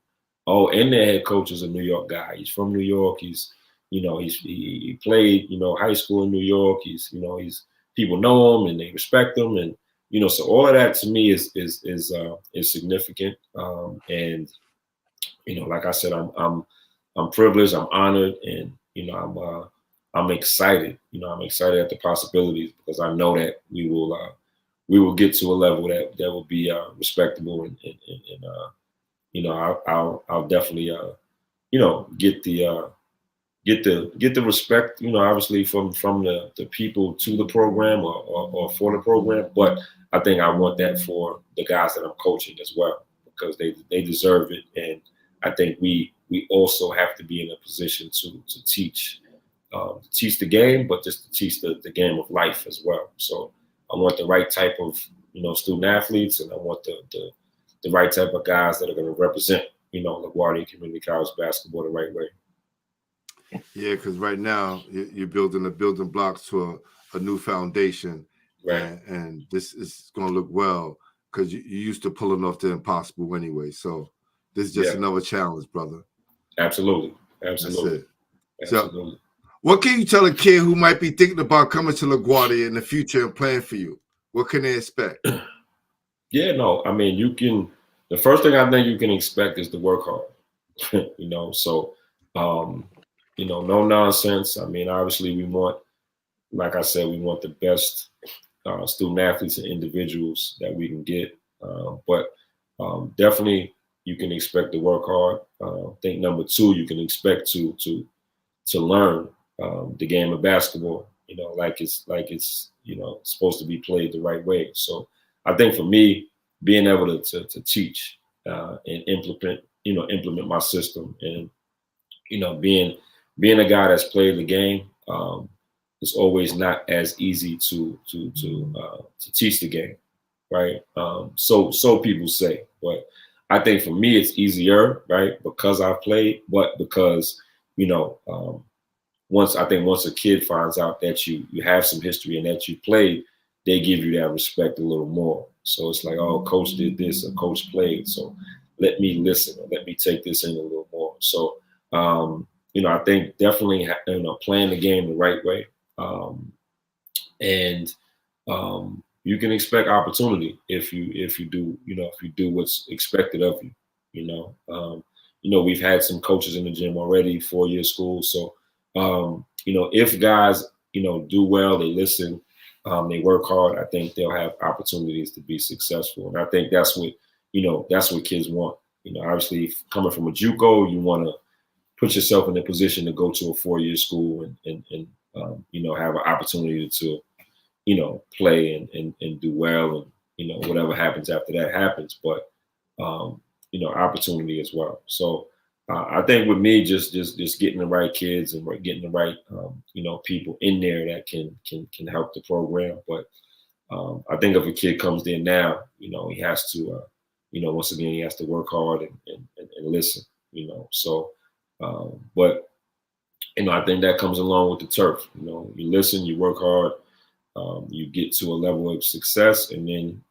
Oh, and their head coach is a New York guy. He's from New York. He played, high school in New York. He's people know him and they respect him. And, so all of that to me is significant. And, like I said, I'm privileged, I'm honored, and, I'm excited. I'm excited at the possibilities because I know that we will get to a level that will be respectable and I'll definitely get the respect, obviously from the people to the program or for the program. But I think I want that for the guys that I'm coaching as well, because they deserve it. And I think we also have to be in a position to teach the game, but just to teach the game of life as well. So I want the right type of, student athletes, and I want the right type of guys that are going to represent, LaGuardia Community College basketball the right way. Yeah, because right now you're building the building blocks to a new foundation, right? And this is going to look well because you used to pulling off the impossible anyway. So this is just another challenge, brother. Absolutely. That's it. Absolutely. So, what can you tell a kid who might be thinking about coming to LaGuardia in the future and playing for you? What can they expect? Yeah, no, I mean, the first thing I think you can expect is to work hard, so, no nonsense. I mean, obviously we want, like I said, we want the best student athletes and individuals that we can get. But definitely you can expect to work hard. I think number two, you can expect to learn the game of basketball, like it's supposed to be played the right way. So I think for me, being able to teach and implement my system, and being a guy that's played the game, it's always not as easy to teach the game, right? So people say, but I think for me it's easier, right? Because I've played, but because once a kid finds out that you have some history and that you played, they give you that respect a little more. So it's like, oh, coach did this, or coach played, so let me listen, or let me take this in a little more. So I think definitely playing the game the right way, and you can expect opportunity if you do what's expected of you. We've had some coaches in the gym already, 4-year school. So if guys do well, they listen, they work hard, I think they'll have opportunities to be successful. And I think that's what kids want. Obviously coming from a JUCO, you want to put yourself in a position to go to a 4-year school and have an opportunity to play and do well, and whatever happens after that happens, but opportunity as well. So I think with me, just getting the right kids and getting the right people in there that can help the program. But I think if a kid comes there now, he has to once again, he has to work hard and listen. So but I think that comes along with the turf. You listen, you work hard, you get to a level of success, and then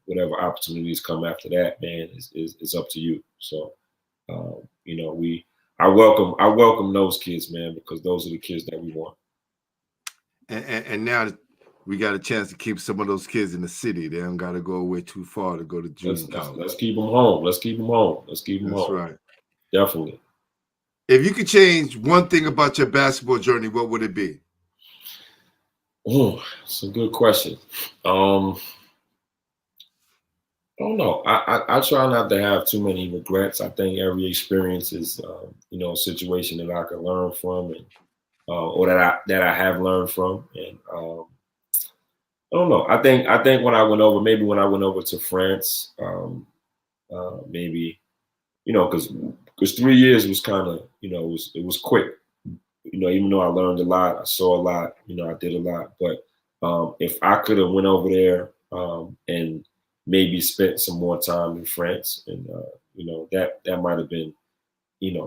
whatever opportunities come after that, man, is up to you. So I welcome those kids, man, because those are the kids that we want. And now we got a chance to keep some of those kids in the city. They don't got to go away too far to go to junior college. Let's keep them home. Let's keep them home. That's right. Definitely. If you could change one thing about your basketball journey, what would it be? Oh, it's a good question. I don't know. I try not to have too many regrets. I think every experience is, a situation that I can learn from, and or that I have learned from. And I don't know. I think when I went over to France, maybe because 3 years was kind of it was quick. Even though I learned a lot, I saw a lot. I did a lot. But if I could have went over there and maybe spent some more time in France, and that might have been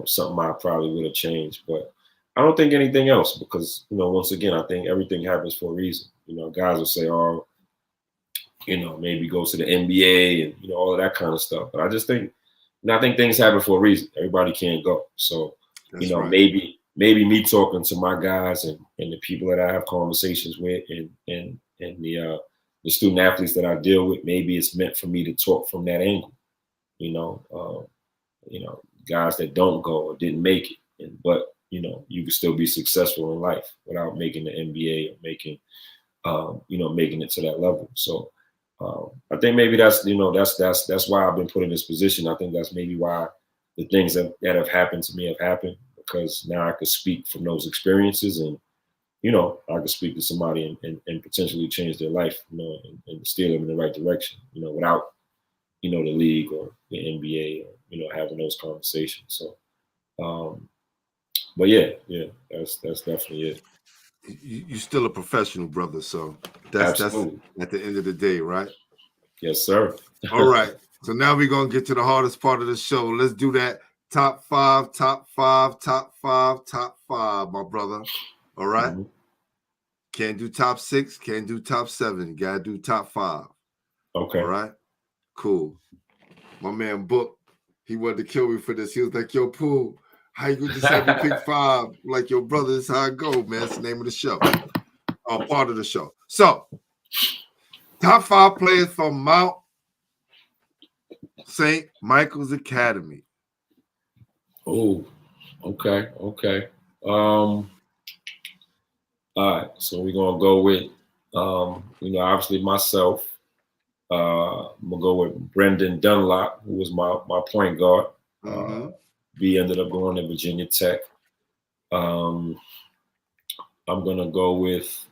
something I probably would have changed. But I don't think anything else, because once again, I think everything happens for a reason. Guys will say, "Oh, maybe go to the NBA," and all of that kind of stuff. But I just think, I think things happen for a reason. Everybody can't go. So That's right. maybe me talking to my guys and the people that I have conversations with, and the student athletes that I deal with, maybe it's meant for me to talk from that angle. Guys that don't go or didn't make it, but you can still be successful in life without making the NBA or making making it to that level. So I think maybe that's why I've been put in this position. I think that's maybe why the things that have happened to me have happened, because now I could speak from those experiences, and I could speak to somebody and potentially change their life, and steer them in the right direction, without the league or the NBA, or having those conversations. So, but yeah, that's definitely it. You're still a professional, brother. So that's at the end of the day, right? Yes, sir. All right. So now we're gonna get to the hardest part of the show. Let's do that. Top five, my brother. All right. Mm-hmm. Can't do top 6, can't do top 7. You gotta do top 5. Okay. All right. Cool. My man Book, he wanted to kill me for this. He was like, "Yo, Pooh, how you gonna just have me pick 5? Like, your brother, this is how I go, man. It's the name of the show. Part of the show. So, top 5 players from Mount St. Michael's Academy. Oh, okay. All right, so we're gonna go with obviously myself. I'm gonna go with Brendan Dunlop, who was my point guard. B ended up going to Virginia Tech. I'm gonna go with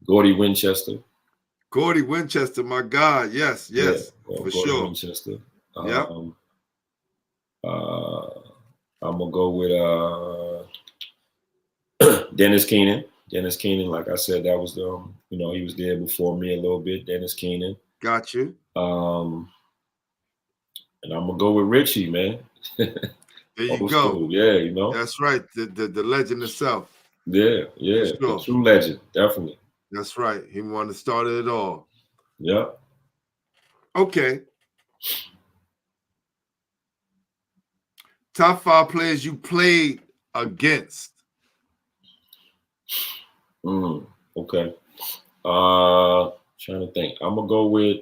Gordy Winchester. Gordy Winchester, my God. Yes, for Gordy sure. Winchester. Yep. I'm gonna go with Dennis Keenan. Dennis Keenan, like I said, that was the he was there before me a little bit. Dennis Keenan. Got you. And I'm gonna go with Richie, man. There you go. School. Yeah, That's right. The legend itself. Yeah. Sure. The true legend, definitely. That's right. He wanted to start it all. Yeah. Okay. Top 5 players you played against. Okay. Trying to think. I'm gonna go with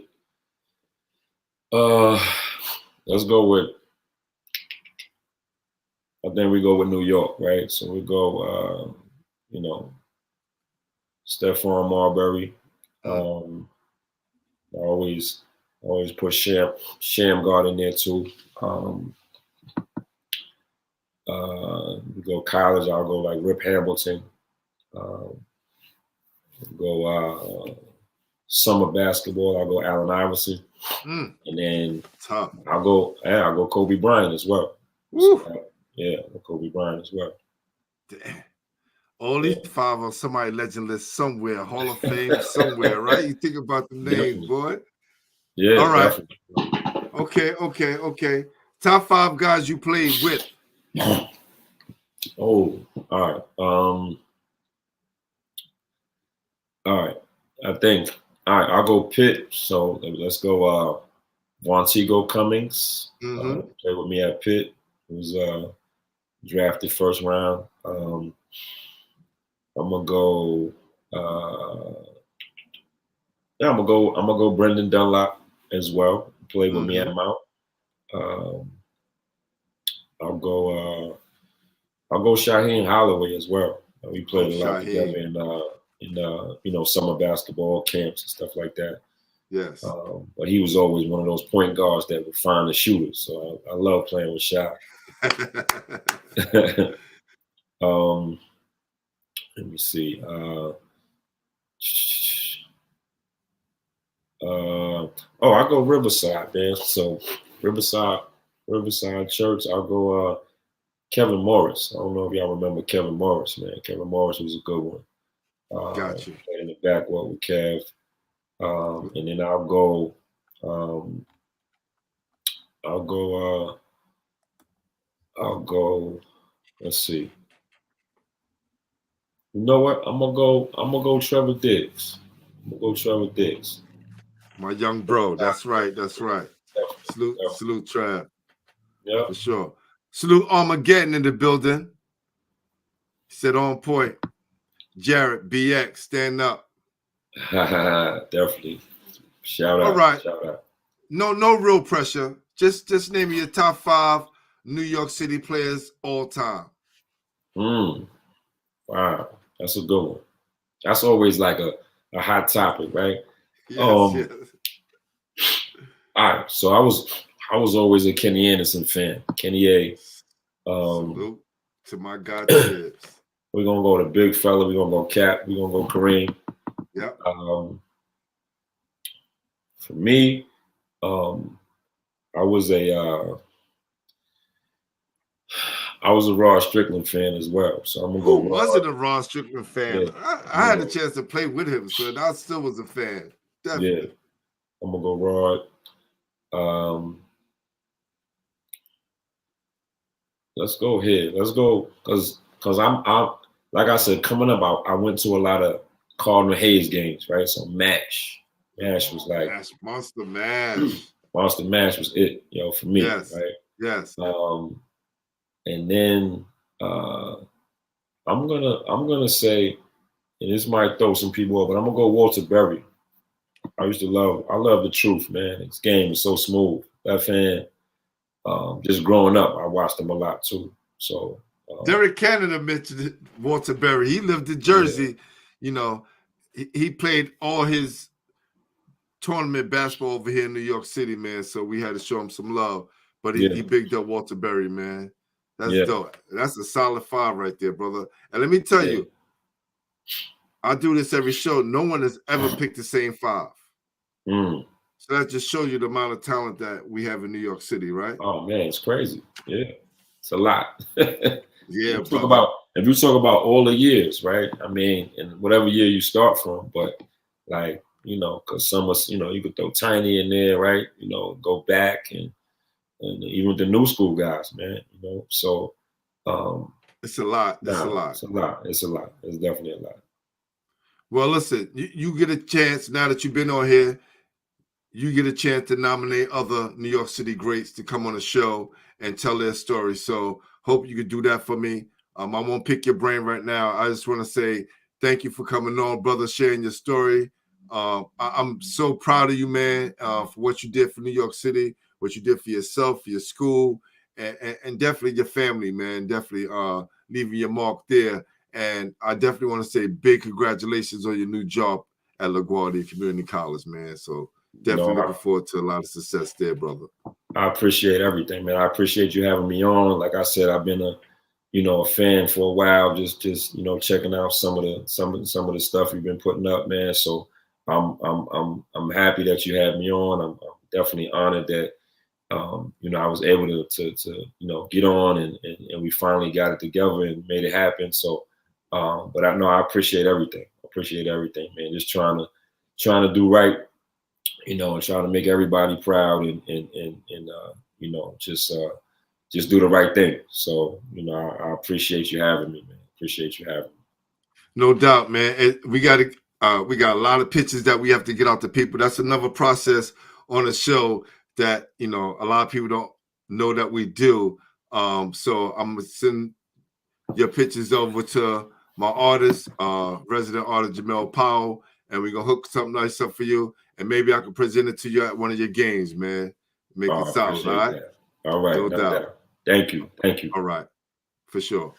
let's go with, I think we go with New York, right? So we go Stephon Marbury. I always put Shamgar in there too. We go college, I'll go like Rip Hamilton. Go summer basketball, I'll go Allen Iverson. And then I'll go Kobe Bryant as well. So, Kobe Bryant as well. Damn. All these 5 on somebody legend list somewhere, Hall of Fame somewhere, right? You think about the names, boy. Yeah. All right. Definitely. Okay. Top 5 guys you played with. Oh, all right. I think, I'll go Pitt. So let's go Montego Cummings. Played with me at Pitt. He was drafted first round. I'm gonna go Brendan Dunlop as well. Played with me at Mount. I'll go Shaheen Holloway as well. We played a lot Shaheed. together in summer basketball camps and stuff like that. Yes. But he was always one of those point guards that would find the shooters. So I love playing with Shy. Let me see. I go Riverside, man. So Riverside Church. I'll go Kevin Morris. I don't know if y'all remember Kevin Morris, man. Kevin Morris was a good one. Got you. Played in the backcourt with Kev. And then I'll go. Let's see. You know what? I'm gonna go Trevor Diggs. My young bro. That's right. Salute Trav. Yeah. For sure. Salute Armageddon in the building. He said on point. Jarrett BX, stand up. Definitely. Shout out. All right. Shout out. No real pressure. Just name me your top 5 New York City players all time. Wow. That's a good one. That's always like a hot topic, right? Yes. All right. So I was always a Kenny Anderson fan. Kenny A. Salute to my guy Tibbs. We're gonna go to big fella. We're gonna go Cap. We're gonna go Kareem. Yep. For me, I was a Rod Strickland fan as well. So I'm gonna go. Who wasn't a Ron Strickland fan? Yeah. I had a chance to play with him, so I still was a fan. Definitely. Yeah. I'm gonna go Rod. Let's go here. Let's go because I'm like I said, coming up, I went to a lot of Cardinal Hayes games, right? So MASH was like Monster Mash. Monster Mash was it, for me, yes. right? Yes. And then I'm gonna say, and this might throw some people off, but I'm gonna go Walter Berry. I love the truth, man. His game is so smooth. That fan, just growing up, I watched him a lot too. So Derek Canada mentioned Walter Berry. He lived in Jersey. Yeah. He played all his tournament basketball over here in New York City, man. So we had to show him some love. But he bigged up Walter Berry, man. That's dope. That's a solid 5 right there, brother. And let me tell you, I do this every show. No one has ever picked the same 5. So that just shows you the amount of talent that we have in New York City, right? Oh man, it's crazy. Yeah, it's a lot. Yeah, if you talk about all the years, right? I mean, in whatever year you start from, but like, because some of us, you could throw Tiny in there, right? Go back and even the new school guys, man. So it's a lot. It's a lot. It's a lot. It's definitely a lot. Well, listen, you get a chance now that you've been on here. You get a chance to nominate other New York City greats to come on the show and tell their story. So hope you could do that for me. I won't pick your brain right now. I just want to say thank you for coming on, brother, sharing your story. I'm so proud of you, man, for what you did for New York City, what you did for yourself, for your school, and definitely your family, man. Definitely leaving your mark there. And I definitely want to say big congratulations on your new job at LaGuardia Community College, man. So definitely looking forward to a lot of success there, brother. I appreciate everything, man. I appreciate you having me on. Like I said, I've been a fan for a while, just checking out some of the stuff you've been putting up, man. So I'm happy that you had me on. I'm definitely honored that I was able to get on and we finally got it together and made it happen. So but I know I appreciate everything. Man. Just trying to do right, and trying to make everybody proud and just do the right thing. So, I appreciate you having me, man. Appreciate you having me. No doubt, man. We got a lot of pictures that we have to get out to people. That's another process on the show that, a lot of people don't know that we do. So I'm going to send your pictures over to my artist, resident artist, Jamel Powell, and we're going to hook something nice up for you. And maybe I can present it to you at one of your games, man. Make it solid, all right? That. All right. No doubt. Thank you. All right. For sure.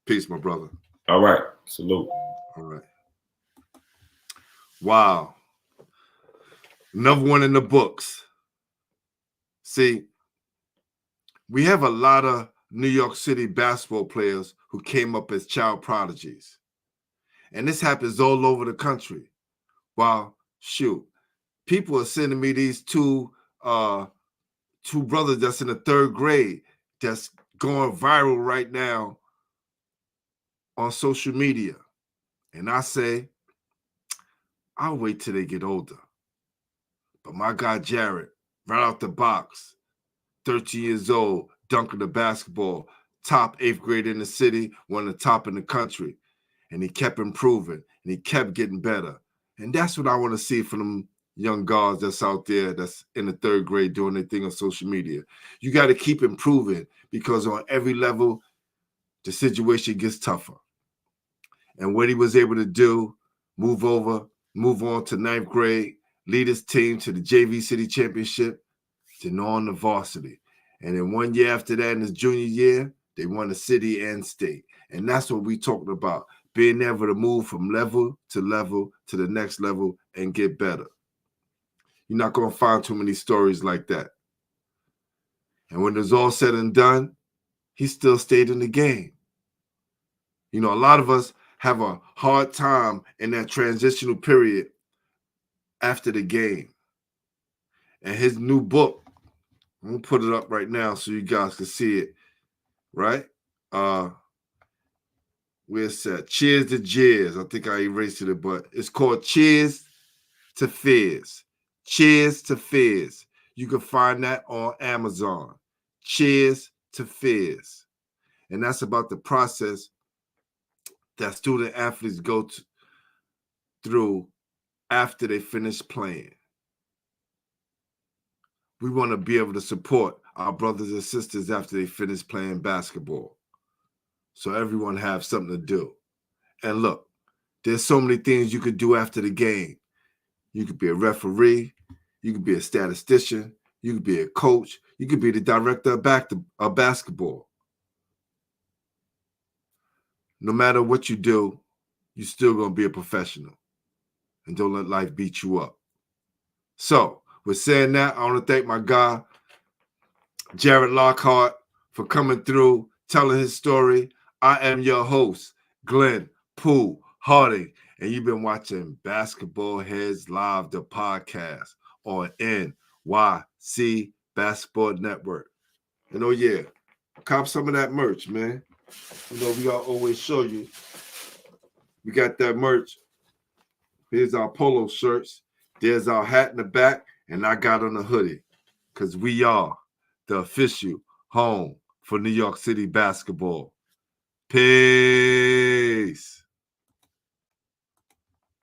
Peace, my brother. All right. Salute. All right. Wow. Another one in the books. See, we have a lot of New York City basketball players who came up as child prodigies. And this happens all over the country. Wow, shoot. People are sending me these two brothers that's in the 3rd grade that's going viral right now on social media. And I say, I'll wait till they get older. But my guy Jarrett, right out the box, 13 years old, dunking the basketball, top 8th grade in the city, one of the top in the country. And he kept improving, and he kept getting better. And that's what I want to see from them young guards that's out there that's in the 3rd grade doing their thing on social media. You got to keep improving because on every level, the situation gets tougher. And what he was able to do, move on to 9th grade, lead his team to the JV City Championship, then on the varsity. And then 1 year after that, in his junior year, they won the city and state. And that's what we talking about, being able to move from level to the next level and get better. You're not going to find too many stories like that. And when it's all said and done, he still stayed in the game. You know, a lot of us have a hard time in that transitional period after the game. And his new book, I'm going to put it up right now so you guys can see it, right? Where's that? Cheers to Jeers. I think I erased it, but it's called Cheers to Fears. Cheers to Fears. You can find that on Amazon. Cheers to Fears. And that's about the process that student athletes go through after they finish playing. We want to be able to support our brothers and sisters after they finish playing basketball. So everyone have something to do. And look, there's so many things you could do after the game. You could be a referee. You could be a statistician. You could be a coach. You could be the director of basketball. No matter what you do, you're still going to be a professional. And don't let life beat you up. So, with saying that, I want to thank my guy, Jarrett Lockhart, for coming through, telling his story. I am your host, Glenn Pooh Harding, and you've been watching Basketball Heads Live, the podcast on NYC Basketball Network. And oh yeah, cop some of that merch, man. You know, we gotta always show you. We got that merch. Here's our polo shirts. There's our hat in the back, and I got on the hoodie because we are the official home for New York City basketball. Peace.